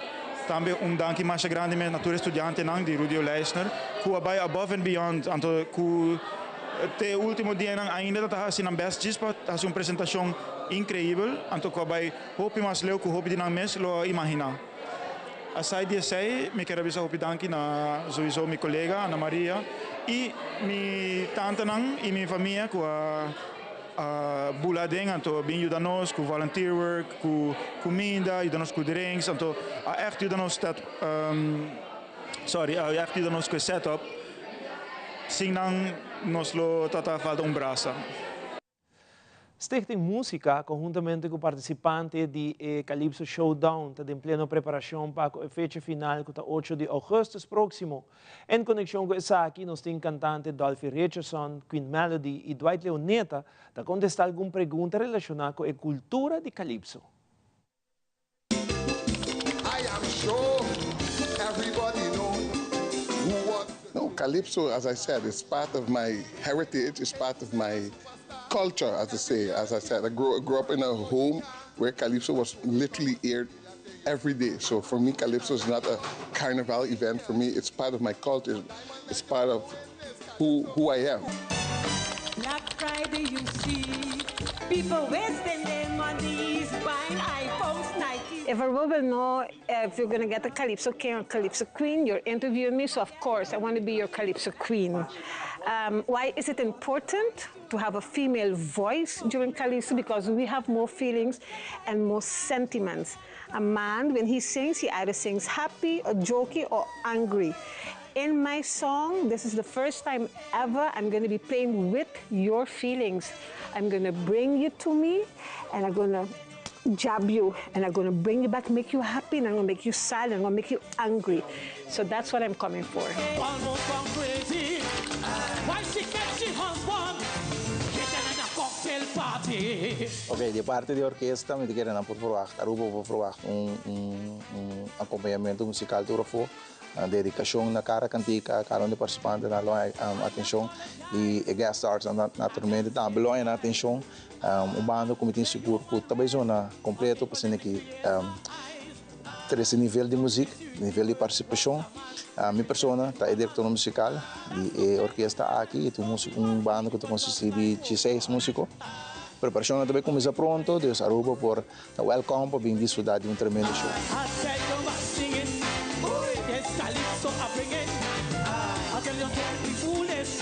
Também danke mais grande me natura studiante nang di Rudio Leisner, ku abai above and beyond, anto ku te último dia ainda está assim na best dispa assim uma apresentação incrível anto que vai hope mais leu que hope de não mes lo imagina aside de sei me quero avisar hope danke na sowieso minha colega Ana Maria e minha tante nang e minha família com a buladeng anto bem ajuda nós com volunteer work com comida ajuda nós com drinks anto echt ajuda nós echt ajuda nós com setup Sinang nos lo tata falta brasa. Stichting Música, conjuntamente com participantes de Calypso Showdown, está em plena preparação para a fecha final, que está 8 de agosto próximo. Em conexão com essa aqui, nós temos cantante Dolphy Richardson, Queen Melody e Dwight Leoneta, para contestar alguma pergunta relacionada com a cultura de Calypso. I am sure everybody knows what... No, Calypso, as I said, is part of my heritage, it's part of my culture, as I said. I grew up in a home where Calypso was literally aired every day. So for me, Calypso is not a carnival event. For me, it's part of my culture. It's part of who I am. Black Friday, you see, people wasting their money buying iPhones, Nike. If everyone will know if you're going to get a Calypso king or Calypso queen, you're interviewing me, so of course I want to be your Calypso queen. Why is it important to have a female voice during Calypso? Because we have more feelings and more sentiments. A man, when he sings, he either sings happy or jokey or angry. In my song, this is the first time ever I'm going to be playing with your feelings. I'm going to bring you to me, and I'm going to jab you, and I'm going to bring you back, make you happy, and I'm going to make you sad, and I'm going to make you angry. So that's what I'm coming for. Almost gone crazy. Why she catch she husband? Getting in a cocktail party. Ok, de parte da orquestra, me querem por verwacht, Aruba por verwacht acompanhamento musical todo for. A dedicação na cara cantica, cada de participante na atenção e guest stars naturalmente também na atenção. Bando comitê seguro que também zona completo para ser aqui esse nível de música, nível de participação. Minha persona está diretor musical e orquestra aqui, e bando que consiste de 16 músicos. A preparação também começa pronto, Deus Aruba por welcome para vir desfrutar de tremendo show. Calypso upbringing. I tell you, don't be foolish.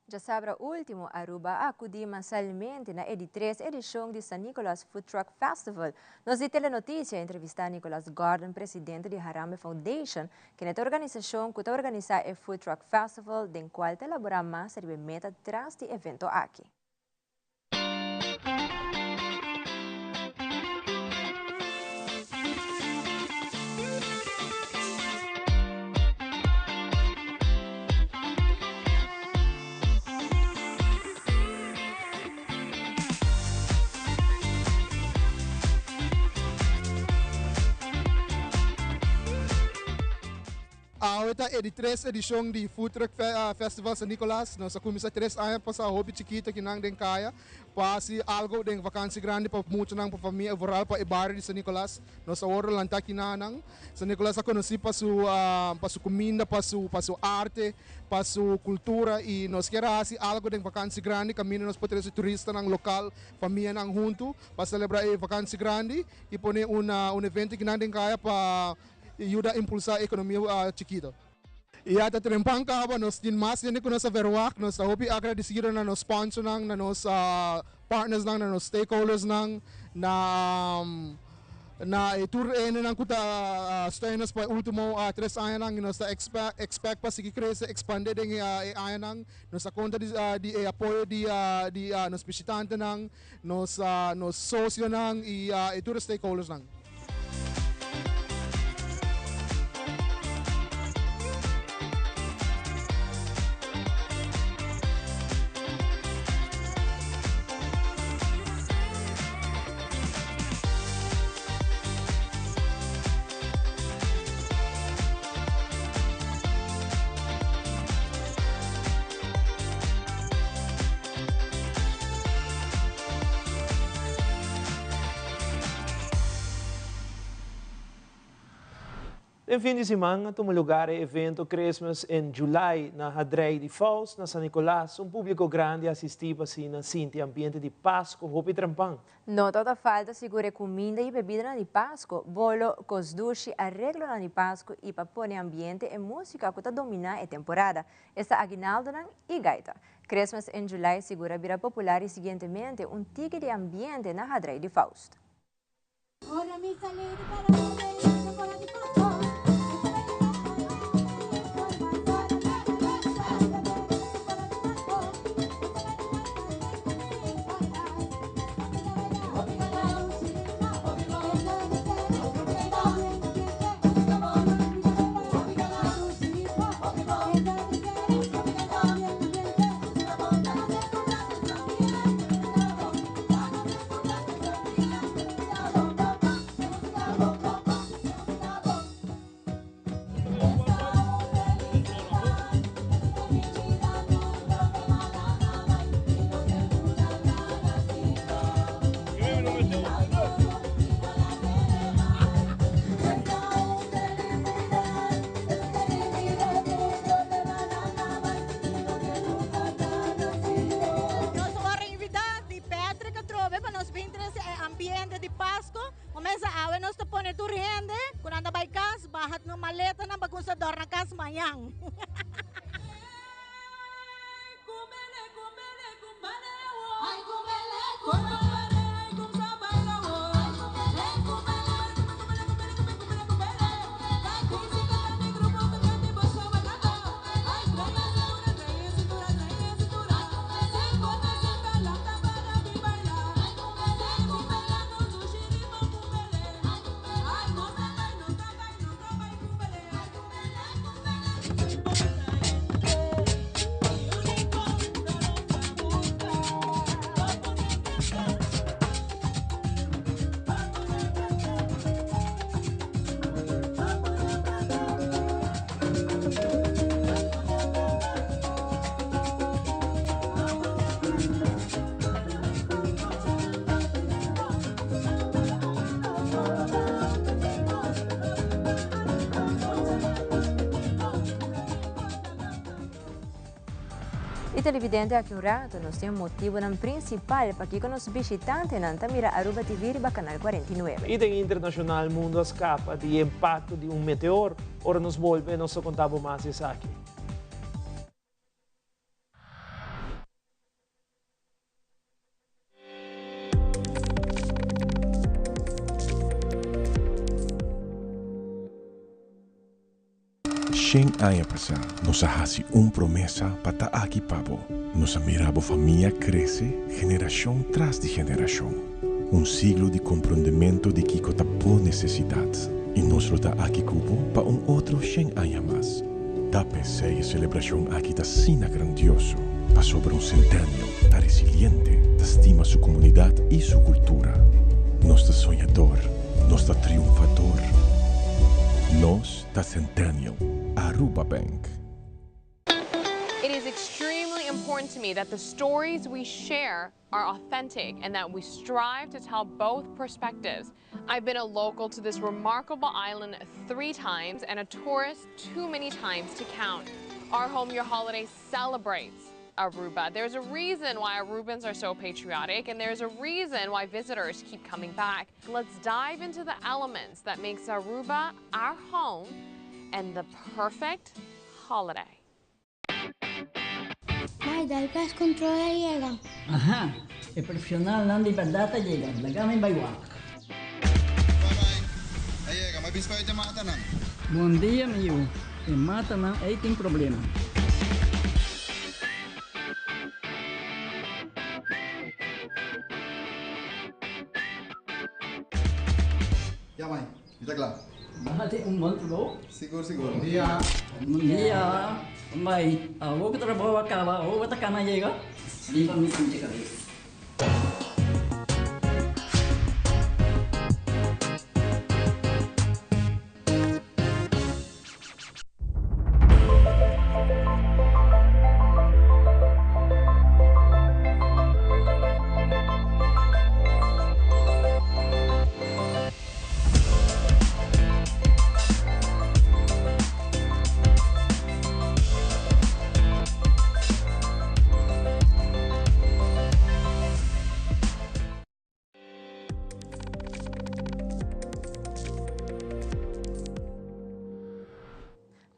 Já sabra último, Aruba acudiu mensalmente na 3ª edição de San Nicolas Food Truck Festival. Nos de Telenotícia entrevistar Nicholas Gordon, presidente de Harambee Foundation, que é a organização que organiza o Food Truck Festival, den qual elabora mais sobre a meta tras do evento aqui. Esta é a 3ª edição de Food Truck Festival San Nicolas. Nós começamos 3 anos para hobby chiquita que não tem caia. Para algo de vacância grande para muito não para família overall para o bairro de San Nicolas. Nós agora lanta aqui na San Nicolas a conhecer para sua comida, para sua arte, para sua cultura e nós queremos algo de vacância grande. Caminho nós podemos turista nang local, família nang junto para celebrar a vacância grande e pôr evento que não tem caia para ajuda a impulsar a economia chiquita. E até trempang kaba nós tin mas nem que nós verwak nós hope agradecido na nos sponsor nang na nos partners nang na nos stakeholders nang na tour nang kuta stay nas pa último 3 anos nang nós expect pa seguir crescer expandir ding anos nang nós conta de apoio de nos visitantes nang nos socio nang e tour stakeholders nang. Em fim de semana, tomou lugar o evento Christmas em julho na Hadrey de Falls, na San Nicolás. Público grande assistiu assim na Cinti ambiente de Páscoa, roupa e trampão. Não toda falta segura comida e bebida na de Páscoa, bolo, cosduche, arreglo na de Páscoa e para pôr ambiente e música que domina a temporada. Esta aguinaldo e gaita. Christmas em julho segura virá popular e seguintemente ticket de ambiente na Hadrey de Falls. Começa a água, nós te põe tu rende, quando anda vai casa, barra no maleta, não bagunça dor na casa amanhã. Televidente aqui um rato, nós temos motivo principal para que os visitantes não mira Aruba TV riba canal 49. E tem internacional mundo escapa do impacto de meteoro. Ora nos volve, nós contamos mais isso aqui. Shen años pasar, nos hace promesa para aquí pavo. Nos mirabo familia crece generación tras de generación. Siglo de comprendimiento de que cota por necesidad. Y nos lo da aquí cubo para otro Shen años más. Da pensé y celebración aquí está sina grandioso. Pa sobre centenio, está resiliente, ta estima su comunidad y su cultura. Nos da soñador, nos da triunfador. Nos da centennial. Aruba Bank. It is extremely important to me that the stories we share are authentic and that we strive to tell both perspectives. I've been a local to this remarkable island 3 times and a tourist too many times to count. Our Home Your Holiday celebrates Aruba. There's a reason why Arubans are so patriotic, and there's a reason why visitors keep coming back. Let's dive into the elements that makes Aruba our home and the perfect holiday. May, dahil kas kontrola llega. Ajá, el profesional nan di verdad llega. Lagame baywak. Llega, may bis pa yung mata nan. Buen día, miyo. En mata nan ay ting problema. Ya, May, kita kelar. Bahati month ago. Siguro. Buen día. Buen día. May, ako ko trabaho ka ba? O bata kana llega? Di pa mi kunci kali.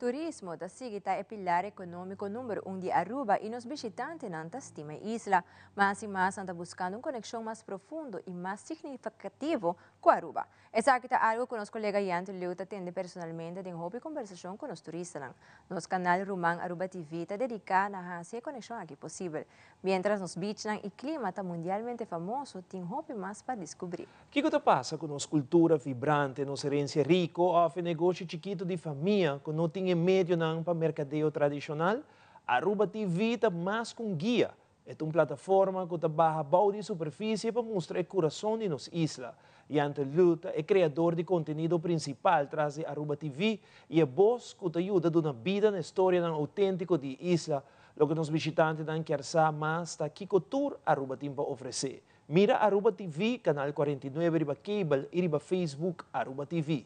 turismo da sigita e pilar econômico número 1 de Aruba e nos visitantes não estima isla. Mas e mais anda buscando conexão mais profundo e mais significativo com Aruba. Essa é algo que nosso colega Yanto Leuta atende personalmente em hobby conversação com os turistas. Nosso canal Rumang Aruba TV está dedicado a fazer conexão aqui possível. Mientras nos beach e clima está mundialmente famoso, tem hobby mais para descobrir. O que passa com nossa cultura vibrante, nossa herência rica, ou negócio chiquito de família que não tem meio para mercadeio tradicional? Aruba TV está mais com guia. É uma plataforma que trabalha de superfície para mostrar o coração de nossa isla. Yanto Leuta é criador de conteúdo principal traz de Aruba TV e é voz que ajuda a dar vida na história autêntica de isla. Lo que nos visitantes não querem saber mais da que tour Aruba tem para oferecer. Mira Aruba TV, canal 49 riba cable e riba Facebook Aruba TV.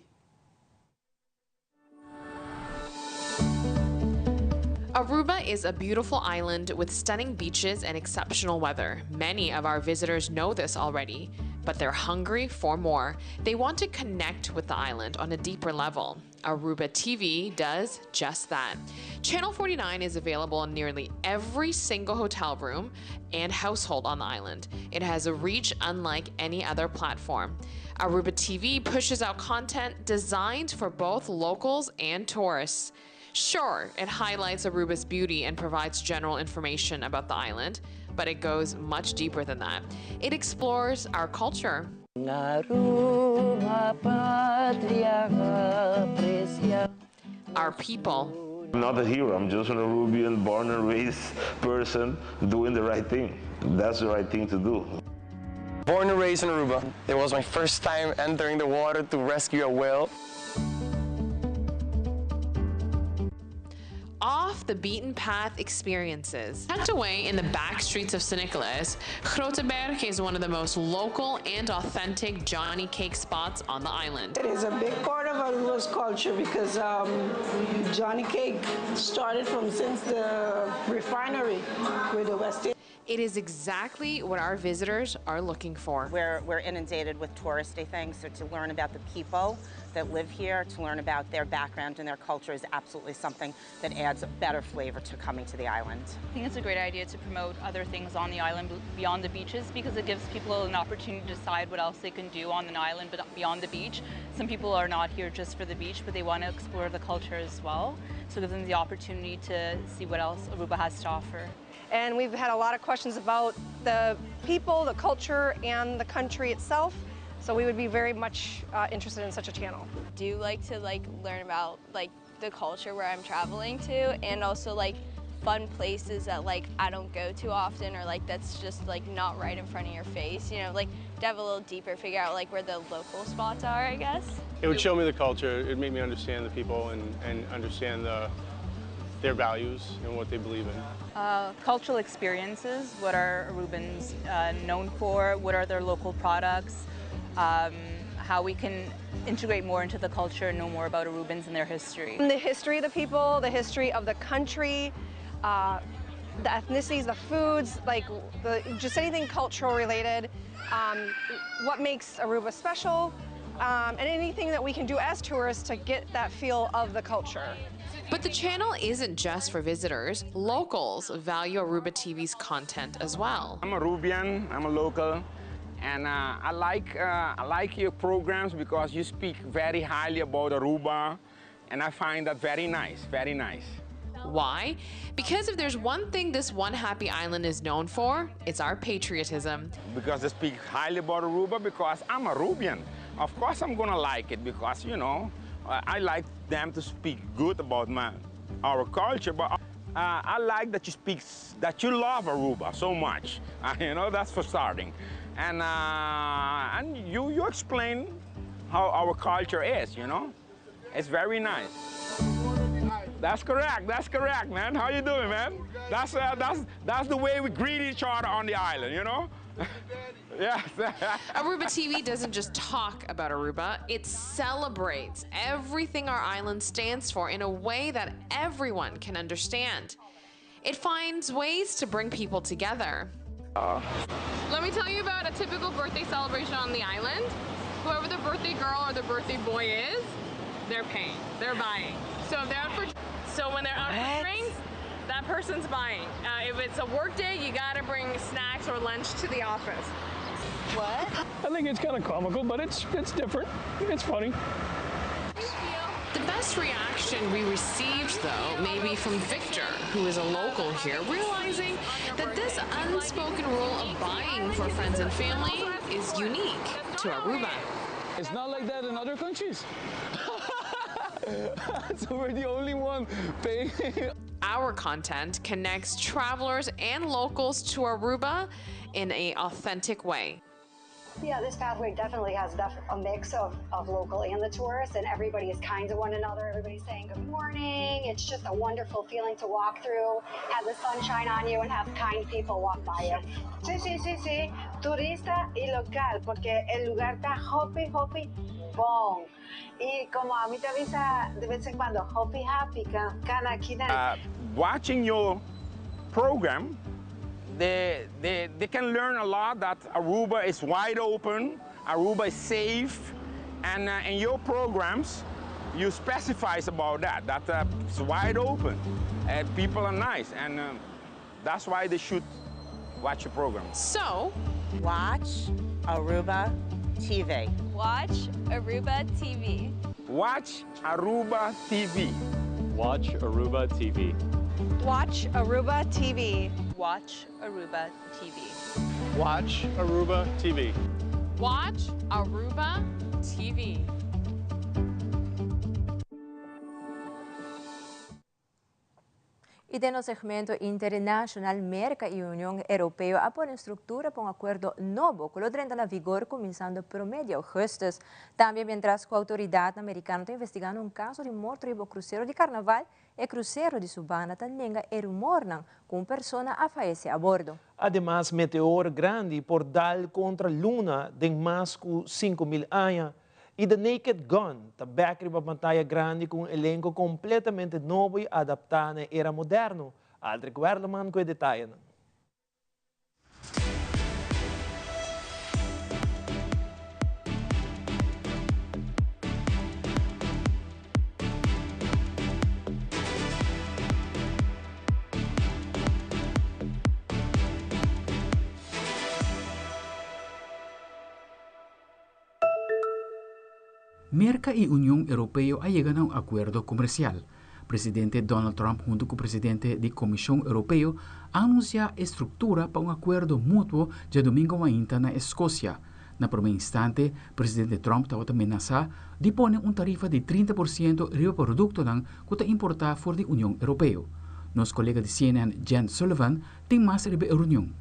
Aruba is a beautiful island with stunning beaches and exceptional weather. Many of our visitors know this already, but they're hungry for more. They want to connect with the island on a deeper level. Aruba TV does just that. Channel 49 is available in nearly every single hotel room and household on the island. It has a reach unlike any other platform. Aruba TV pushes out content designed for both locals and tourists. Sure, it highlights Aruba's beauty and provides general information about the island, but it goes much deeper than that. It explores our culture. Our people. I'm not a hero, I'm just an Arubian born and raised person doing the right thing. That's the right thing to do. Born and raised in Aruba, it was my first time entering the water to rescue a whale. Off the beaten path experiences. Tucked away in the back streets of St. Nicholas, Groteberg is one of the most local and authentic Johnny Cake spots on the island. It is a big part of Aruba's culture because Johnny Cake started since the refinery with the West Indies. It is exactly what our visitors are looking for. We're inundated with touristy things, so to learn about the people that live here, to learn about their background and their culture is absolutely something that adds a better flavor to coming to the island. I think it's a great idea to promote other things on the island beyond the beaches because it gives people an opportunity to decide what else they can do on an island but beyond the beach. Some people are not here just for the beach, but they want to explore the culture as well. So it gives them the opportunity to see what else Aruba has to offer. And we've had a lot of questions about the people, the culture, and the country itself. So we would be very much interested in such a channel. Do you like to learn about the culture where I'm traveling to, and also fun places that I don't go to often, or that's just not right in front of your face. You know, dive a little deeper, figure out where the local spots are, I guess. It would show me the culture. It would make me understand the people and understand their values and what they believe in. Cultural experiences. What are Arubans known for? What are their local products? How we can integrate more into the culture and know more about Arubans and their history. The history of the people, the history of the country, the ethnicities, the foods, just anything cultural related, what makes Aruba special, and anything that we can do as tourists to get that feel of the culture. But the channel isn't just for visitors. Locals value Aruba TV's content as well. I'm a Arubian, I'm a local, and I like your programs because you speak very highly about Aruba, and I find that very nice, very nice. Why? Because if there's one thing this one happy island is known for, it's our patriotism. Because they speak highly about Aruba because I'm a Arubian. Of course I'm gonna like it because, you know, I like them to speak good about our culture, but I like that you love Aruba so much. You know, that's for starting. And you explain how our culture is, you know? It's very nice. That's correct, man. How you doing, man? That's the way we greet each other on the island, you know? Yes. Aruba TV doesn't just talk about Aruba, it celebrates everything our island stands for in a way that everyone can understand. It finds ways to bring people together. Let me tell you about a typical birthday celebration on the island. Whoever the birthday girl or the birthday boy is, they're paying, they're buying. So if they're out for So when they're out for drinks, that person's buying. If it's a work day, you gotta bring snacks or lunch to the office. What? I think it's kind of comical, but it's different. It's funny. The best reaction we received, though, may be from Victor, who is a local here, realizing that this unspoken rule of buying for friends and family is unique to Aruba. It's not like that in other countries. So we're the only one paying. Our content connects travelers and locals to Aruba in an authentic way. Yeah, this pathway definitely has a mix of local and the tourists, and everybody is kind to one another. Everybody's saying good morning. It's just a wonderful feeling to walk through, have the sunshine on you, and have kind people walk by you. Sí, turista y local, porque el lugar está hoppy, bon. Y como a mí te avisa de vez en cuando, hoppy, happy, kana kina. Watching your program, they can learn a lot that Aruba is wide open, Aruba is safe, and in your programs, you specify about that it's wide open, and people are nice, and that's why they should watch your program. So, watch Aruba TV. Watch Aruba TV. Watch Aruba TV. Watch Aruba TV. Watch Aruba TV. Watch Aruba TV. Watch Aruba TV. watch Aruba TV. E no segmento internacional, América e União Europeia apoiam estrutura para acordo novo que entra na vigor começando por meio de agosto. Também, mientras que a autoridade americana está investigando caso de morte de cruzeiro de carnaval e cruzeiro de Subana também é rumor que uma pessoa a falecer a bordo. Además, meteor grande por dar contra a luna de mais de 5.000 anos. E The Naked Gun, também uma pantalla grande com um elenco completamente novo e adaptado à era moderna. Aldrich Werleman com detalhes. América y Unión Europea han llegado a un acuerdo comercial. Presidente Donald Trump junto con el presidente de la Comisión Europea anunciaron estructura para un acuerdo mutuo de domingo en Escocia. En el primer instante, presidente Trump estaba amenazando de poner una tarifa de 30% sobre productos que está importado por la Unión Europea. Nuestro colega de CNN, Jen Sullivan, tiene más sobre la reunión.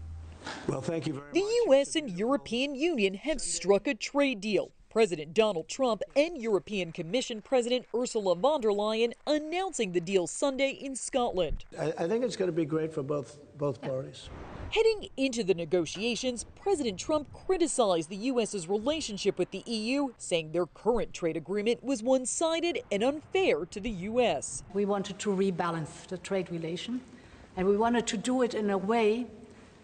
The U.S. and European Union have struck a trade deal. President Donald Trump and European Commission President Ursula von der Leyen announcing the deal Sunday in Scotland. I think it's going to be great for both parties. Heading into the negotiations, President Trump criticized the U.S.'s relationship with the EU, saying their current trade agreement was one-sided and unfair to the U.S. We wanted to rebalance the trade relation, and we wanted to do it in a way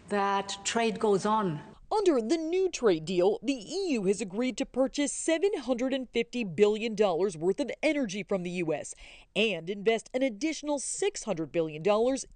that trade goes on. Under the new trade deal, the EU has agreed to purchase $750 billion worth of energy from the U.S. and invest an additional $600 billion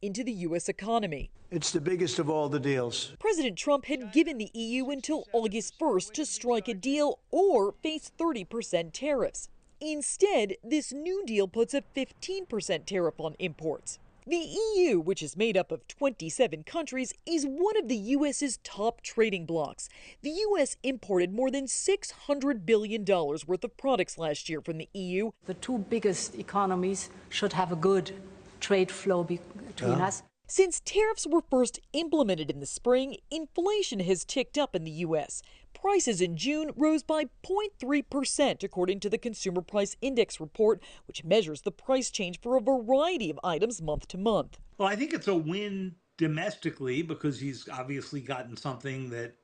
into the U.S. economy. It's the biggest of all the deals. President Trump had given the EU until August 1st to strike a deal or face 30% tariffs. Instead, this new deal puts a 15% tariff on imports. The EU, which is made up of 27 countries, is one of the U.S.'s top trading blocs. The U.S. imported more than $600 billion worth of products last year from the EU. The two biggest economies should have a good trade flow between us. Since tariffs were first implemented in the spring, inflation has ticked up in the U.S. Prices in June rose by 0.3%, according to the Consumer Price Index report, which measures the price change for a variety of items month to month. Well, I think it's a win domestically because he's obviously gotten something that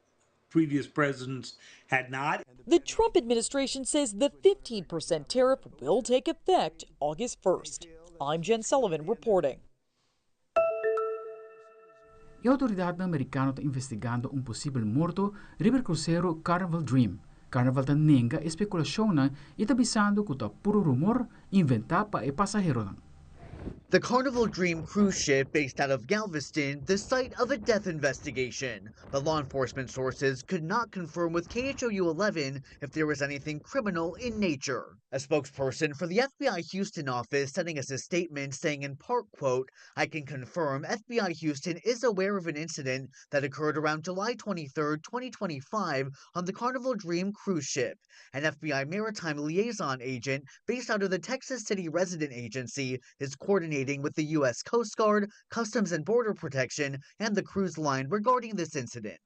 previous presidents had not. The Trump administration says the 15% tariff will take effect August 1st. I'm Jen Sullivan reporting. E a autoridade americana está investigando possível morto sobre o cruzeiro Carnival Dream. Carnival está nega especulação e está avisando que está puro rumor inventado para o passageiro. The Carnival Dream cruise ship based out of Galveston, the site of a death investigation. But law enforcement sources could not confirm with KHOU 11 if there was anything criminal in nature. A spokesperson for the FBI Houston office sending us a statement saying in part, quote, "I can confirm FBI Houston is aware of an incident that occurred around July 23, 2025 on the Carnival Dream cruise ship. An FBI maritime liaison agent based out of the Texas City Resident Agency is coordinating with the U.S. Coast Guard, Customs and Border Protection, and the cruise line regarding this incident."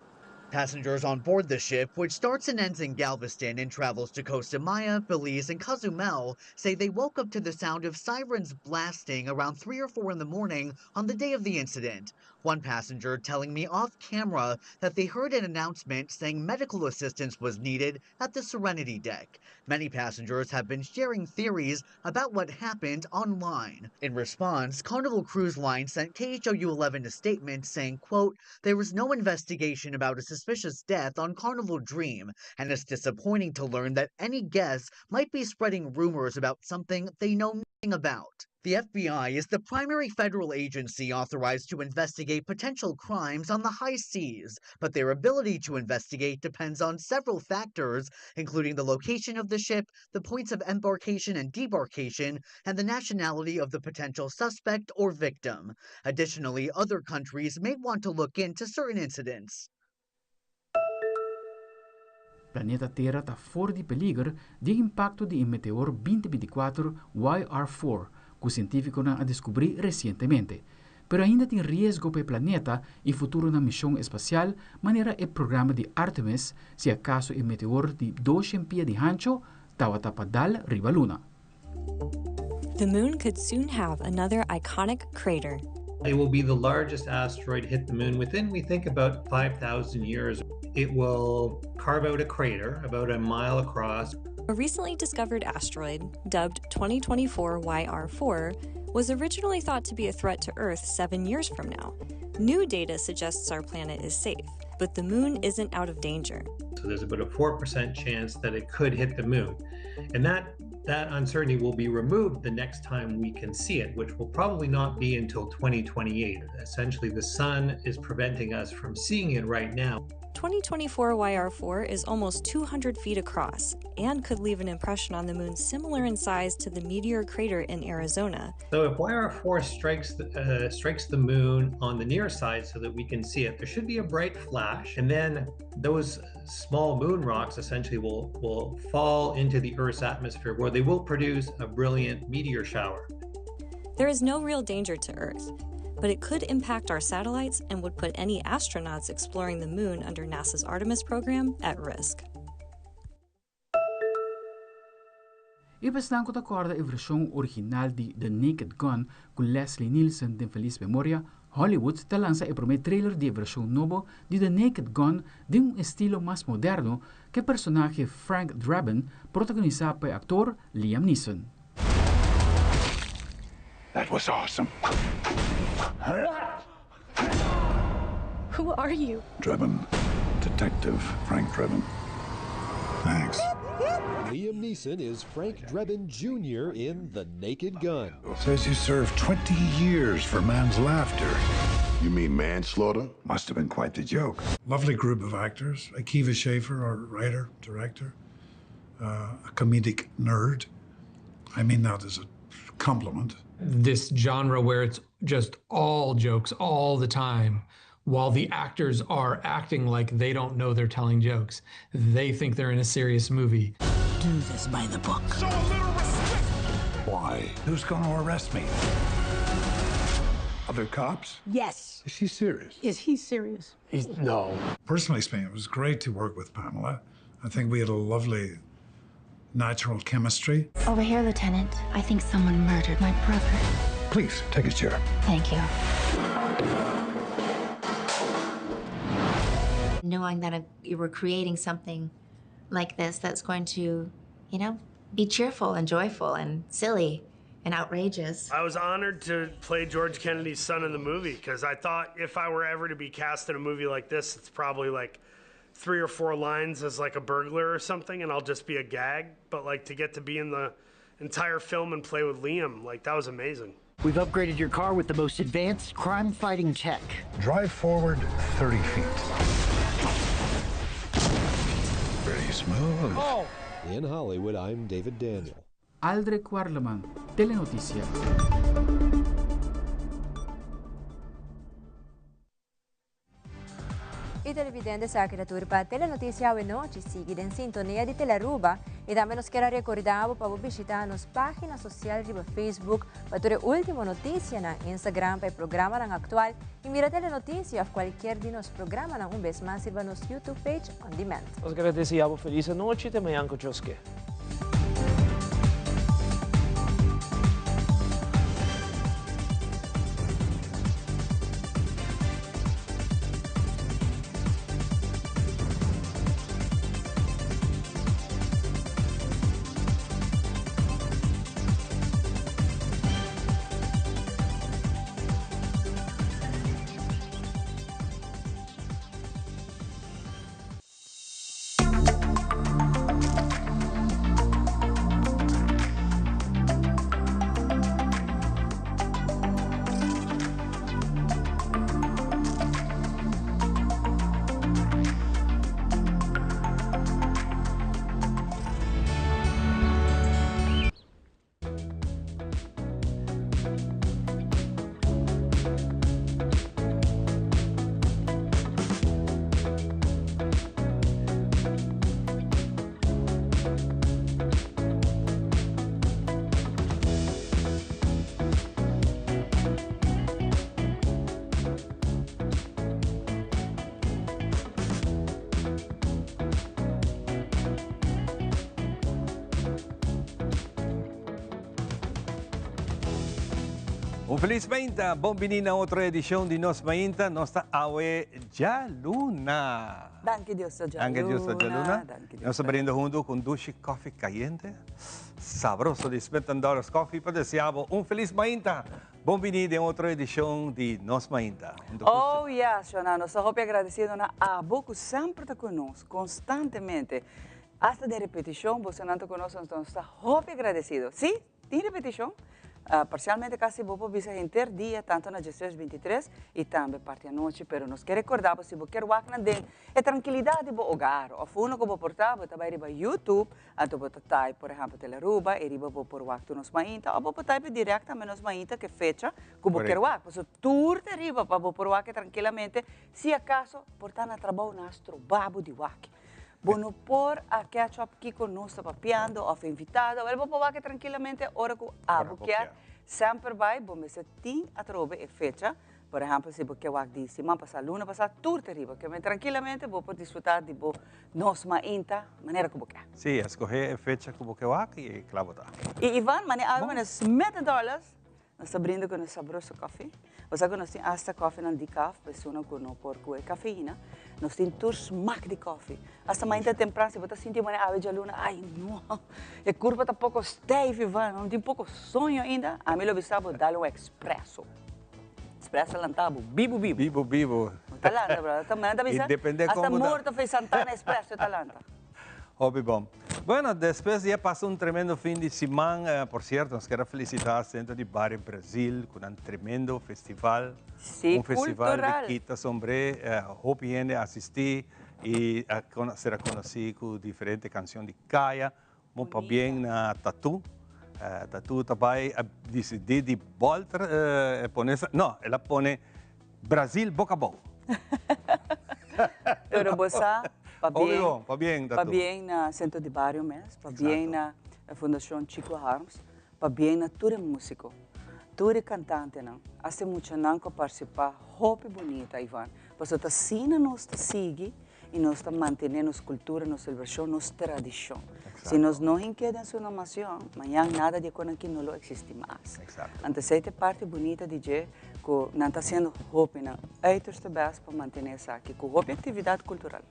Passengers on board the ship, which starts and ends in Galveston and travels to Costa Maya, Belize, and Cozumel, say they woke up to the sound of sirens blasting around 3 or 4 in the morning on the day of the incident. One passenger telling me off camera that they heard an announcement saying medical assistance was needed at the Serenity deck. Many passengers have been sharing theories about what happened online. In response, Carnival Cruise Line sent KHOU 11 a statement saying, quote, "There was no investigation about a suspicious death on Carnival Dream, and it's disappointing to learn that any guests might be spreading rumors about something they know nothing about." The FBI is the primary federal agency authorized to investigate potential crimes on the high seas, but their ability to investigate depends on several factors, including the location of the ship, the points of embarkation and debarkation, and the nationality of the potential suspect or victim. Additionally, other countries may want to look into certain incidents. Planeta Terra está fora de peligro de impacto de meteor 2024 YR4, que o científico ha descobrido recentemente. Pero ainda tem risco para o planeta e futuro na missão espacial, maneira o programa de Artemis, se acaso o meteor de 200 pés de ancho estava tapadal riba luna. The moon could soon have another iconic crater. It will be the largest asteroid hit the moon within, we think, about 5,000 years. It will carve out a crater about a mile across. A recently discovered asteroid, dubbed 2024 YR4, was originally thought to be a threat to Earth 7 years from now. New data suggests our planet is safe, but the moon isn't out of danger. So there's about a 4% chance that it could hit the moon. And that uncertainty will be removed the next time we can see it, which will probably not be until 2028. Essentially, the sun is preventing us from seeing it right now. 2024 YR4 is almost 200 feet across and could leave an impression on the moon similar in size to the meteor crater in Arizona. So if YR4 strikes the moon on the near side so that we can see it, there should be a bright flash, and then those small moon rocks essentially will fall into the Earth's atmosphere, where they will produce a brilliant meteor shower. There is no real danger to Earth, but it could impact our satellites and would put any astronauts exploring the moon under NASA's Artemis program at risk. Ibas ko acorda a versão original de The Naked Gun com Leslie Nielsen de Feliz Memória, Hollywood te lança o primeiro trailer de versão novo de The Naked Gun de estilo mais moderno que o personagem Frank Drebin, protagonizado pelo actor Liam Neeson. That was awesome. Who are you? Drebin. Detective Frank Drebin. Thanks. Liam Neeson is Frank Drebin Jr. in The Naked Gun. Says you served 20 years for man's laughter. You mean manslaughter? Must have been quite the joke. Lovely group of actors. Akiva Schaffer, our writer, director. A comedic nerd. I mean that as a compliment. This genre where it's just all jokes all the time, while the actors are acting like they don't know they're telling jokes. They think they're in a serious movie. Do this by the book. Show a little respect. Why? Who's going to arrest me? Other cops? Yes. Is she serious? Is he serious? No. Personally speaking, it was great to work with Pamela. I think we had a lovely natural chemistry. Over here, Lieutenant. I think someone murdered my brother. Please, take a chair. Thank you. Knowing that you were creating something like this that's going to, be cheerful and joyful and silly and outrageous. I was honored to play George Kennedy's son in the movie because I thought if I were ever to be cast in a movie like this, it's probably like 3 or 4 lines as like a burglar or something, and I'll just be a gag. But like to get to be in the entire film and play with Liam, like that was amazing. We've upgraded your car with the most advanced crime-fighting tech. Drive forward 30 feet. Pretty smooth. Oh. In Hollywood, I'm David Daniel. Aldre Cuarlaman, Telenoticia. E televidente sa que turpa Telenoticia hoje noite siga em sintonia de Teleruba e também nos quero recordar para visitar nossa página social de Facebook para ter a última notícia na Instagram para o programa na atual e mira Telenoticia ou qualquer de nos programa na vez mais sirva nos YouTube page on demand. Nós agradecemos feliz noite e também com Joske. Feliz Mainta, bem-vindo a outra edição de Nos Mainta, nossa Awe Jaluna. Danke Dios sa Jaluna. Danke Dios sa Jaluna. Nós abrindo junto com Dushi Coffee Caliente, sabroso de $50 coffee, para desejar Feliz Mainta. Bem-vindo a outra edição de Nos Mainta. Oh yes, Jonah, nós somos agradecidos na Abo que sempre está conosco, constantemente. Hasta de repetição, você não está conosco, nós estamos muito agradecidos. Sim, tem repetição. Parcialmente casi vou visa inter dia, tanto na 16-23 e também parte à noite, pero nos quer recordar se você quer walk na den, é tranquilidade do hogar. O fundo que vou portar, você vai riba YouTube, então você type, por exemplo, Teleruba, e riba vou por walk Nos Mainta, ou você type diretamente Nos Mainta, que fecha, que você quer walk. Você tour de riba para você por walk tranquilamente, se acaso, portar na trabalho nastro, babo de walk. Bueno, por a catch-up aqui conosco, papiando, ou invitado, ou vou walk tranquilamente, hora que a buquear, sempre vai, bom, você tem a trobe e fecha, por exemplo, se você walk de semana passada, luna passada, tudo terrível, que tranquilamente vou poder desfrutar de Nos Mainta, maneira que você quer. Sim, escolher a fecha que você walk e claro. E Ivan, mas $70, nós estamos abrindo com um saboroso café. Você conhece esta café não decaf, pessoa que não porco cafeína. Nós temos todo smack de café. Hasta mainta temprano, se você sentir uma ave de luna, ai não, a curva está pouco steve, não tem pouco sonho ainda. A mim lo visavo dar um expresso. Expresso lantabo, bibo. Bibo. Talanta, bro. Também anda bisa. Hasta morto fez Santana expresso talanta. Hobby bom. Bueno, después ya pasó un tremendo fin de semana. Por cierto, nos quiero felicitar al Centro de Bar en Brasil con un tremendo festival. Sí, un festival cultural. de quitas, hombre. Hope gente asistí y será conocido con diferentes canciones de Kaya. Muy bien na Tatu. Tatu também decidiu de voltar poner... No, ela pone Brasil boca a boca. Pero você... Para bem na Centro de Barrio mesmo, para bem na Fundação Chico Harms, para bem na tudo músico, tudo cantante não. Há muito não que participar, roupa bonita, Ivan. Você está assim, nós está sigue e nós está mantendo nossa cultura, nossa celebração, nossa tradição. Se nós não enquedamos sua nação, amanhã nada de quando aqui não existe mais. Então, essa parte bonita de dizer que não está sendo roupa, não. É o best para manter essa aqui, com roupa atividade cultural.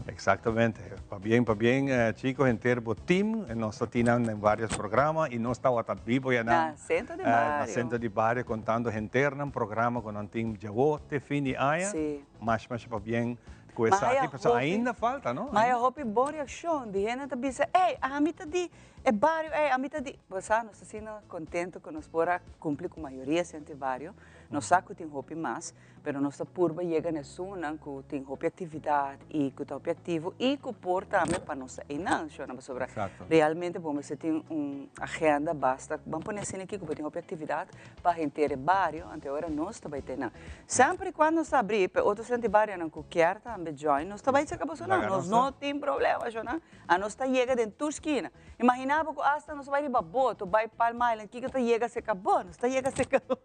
Exatamente. Para bien, chicos, entero team, nós estamos em vários programas e nós estamos vivo já na Centro de Barrio. Na Centro de Barrio, contando interna, um programa com um time de outro, fim de ano, mas para bien, Coesaki, pessoal, ainda falta, não? Mas eu hope boa reação. De gente também diz, a mim tá de, barrio, a mim tá de. Você nós assim contento que nós bora cumprir com a maioria gente barrio. Nós saco tem hope mais, pero nossa purba chega nesse ano que tem hope atividade e que tá hope ativo e que por também para nós não, sobre realmente bom, você tem agenda basta, vamos pôr assim aqui que tem hope atividade para gente de barrio, até agora nós também tem não. Sempre quando nós abrir, outros gente barrio não quer também join, nós também se acabou não, nós não tem problema, Jona. A nós tá chega dentro da esquina. Imaginava que hasta nós vai riba boto, vai Palma Island, que tá chega se acabou, nós tá chega se acabou.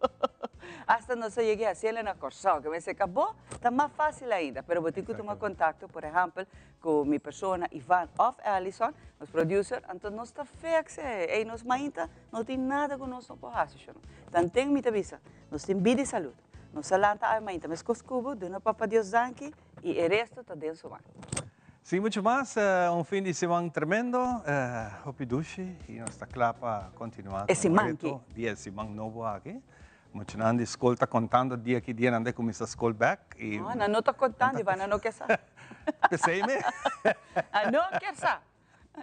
Hasta nós cheguei a ser na Corsão, que se acabou, está mais fácil ainda. Pero vou ter que tomar contato, por exemplo, com minha pessoa, Ivan of Allison, os producer, então nós está fixe, e nós mainta, não tem nada com nós não porraço, então tem muita visa, nós tem vida e saúde, nós salanta a mainta, mas coscubo, dona papa Deus danke, e o resto está dentro do mar. Sim, muito mais. Fim de semana tremendo. Hopidushi, e nós está claro para continuar. Esse manque. Dia semana novo aqui. Muito não, a escola está contando dia que dia não começa a escola back. Não estou contando, Ivan, não quer saber. Pensei-me. Não quer saber.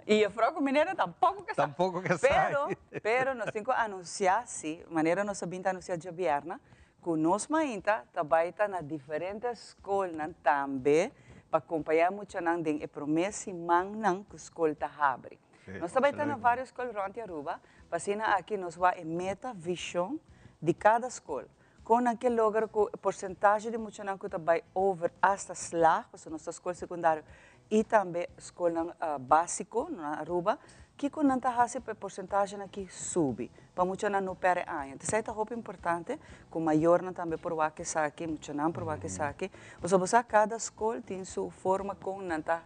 E o Franco Mineiro tampouco quer saber. Tampouco quer saber. Pero nós temos que anunciar, sim, maneira nós sabemos anunciar de Bierna, que nós ainda trabalhamos na diferentes escolas também, para acompanhar muito e promessa que a escola está abre. Nós trabalhamos em várias escolas durante a Aruba, para aqui nós vamos meta vision de cada escola. Com aquele lugar com porcentagem de muito que trabalha over hasta slag, que nossa escola secundária, e também escola básico na Aruba, que com não está a porcentagem aqui sube, para muito não perde ano. Então, isso é muito importante, com maior não também por o que aqui, muito não por o que aqui. Você cada escola tem sua forma com não está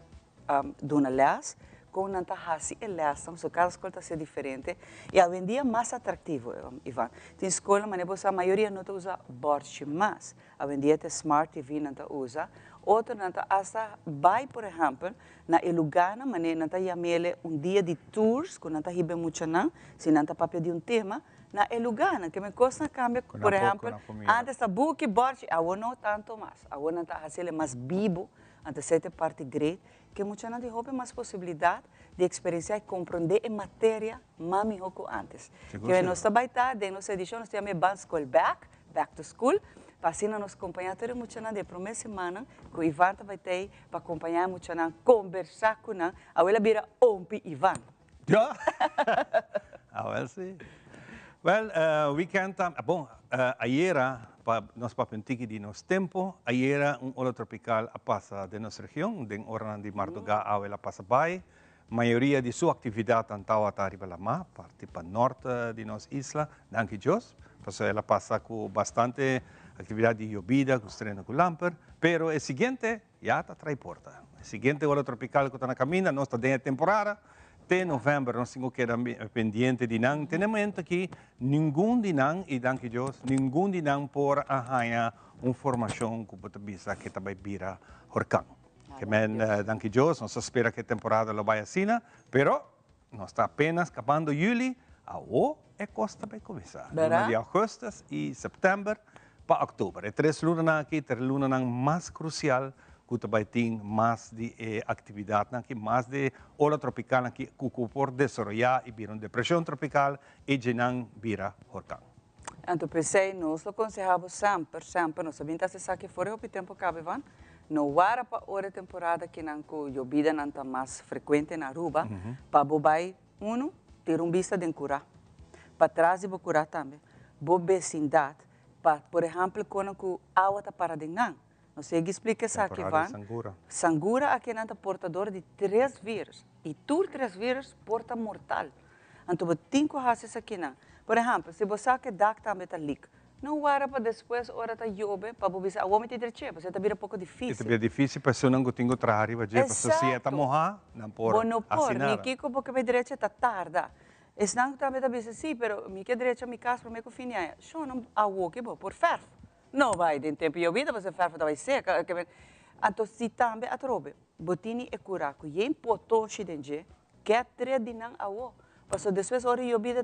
dona lés, com não está assim elas, então cada escola está ser diferente e hoje em dia mais atrativo, Ivan. Tem escola, mas a maioria não usa board mais. Hoje em dia tem Smart TV não usa. Outro não hasta vai, por exemplo, na Elugana, mas não está chamele dia de tours, que não está ribe muito não, se não está papel de tema, na Elugana, que me custa cambia, por exemplo, antes da book board, agora não tanto mais, agora não está fazendo mais vivo, antes de parte great, que muito não tem mais possibilidade de experienciar e compreender a matéria mais melhor que antes. Que nós trabalhamos, de nossa edição, nós temos Band School Back to School, para assim nós acompanhar todo muito de próxima semana, que o Ivan vai ter para acompanhar muito conversar com nós, a ela vira ompi Ivan. Ja. Well, sim. Well, weekend, bom, ayer, nós papentiki de nosso tempo, ayer ola tropical a passa de nossa região, de hora de Mardoga a ela passa by, maioria de sua atividade antau a arriba lá má, parte para norte de nossa isla, danke Deus, porque ela passa com bastante atividade de llovida, com estreno com lamper, pero o seguinte já está trai porta. O seguinte ola tropical que está na caminha, nós está dentro da temporada, até novembro nós temos que estar pendiente de não, temos aqui nenhum de não, e danke Deus, nenhum de não por arranhar uma formação que pode bisa que também vira huracão. Que men, danke Deus, nós espera que a temporada lo vai assim, pero nós está apenas acabando julho, a o é costa vai começar. De agosto e setembro para outubro. É 3 lunas aqui, 3 lunas mais crucial, que também tem mais de atividade aqui, mais de ola tropical aqui, que por desenvolver e vira uma depressão tropical e já não vira huracão. Então, pensei, nós aconselhamos sempre, nós sabemos que se aqui fora o tempo cabe, Ivan, não há para hora temporada que não a vida não está mais frequente na Aruba, para bobai, ter vista de curar, para trás e curar também, boa vecindade, para, por exemplo, quando a água está parada em não sei explicar isso aqui, Ivan. Sangura aqui não é portador de 3 vírus, e tu 3 vírus porta mortal. Então, tem que fazer isso aqui não. Por exemplo, se você quer dar também está leak, não hora para depois, hora está chove, para você, o homem te dizer, você está vira um pouco difícil. É difícil, para você não tem outra área, para você se está morrer, não pode assinar. Não Kiko, porque a direita está tarda. Esse não também está dizendo, sim, mas minha direita, minha casa, para mim, que fim é. Só não há o que por ferro. Não vai, tem tempo de vida, você ferro vai seca. Então, se também a trobe, botini é curar, que é importante, que é 3 dias a o. Porque depois, hora de vida,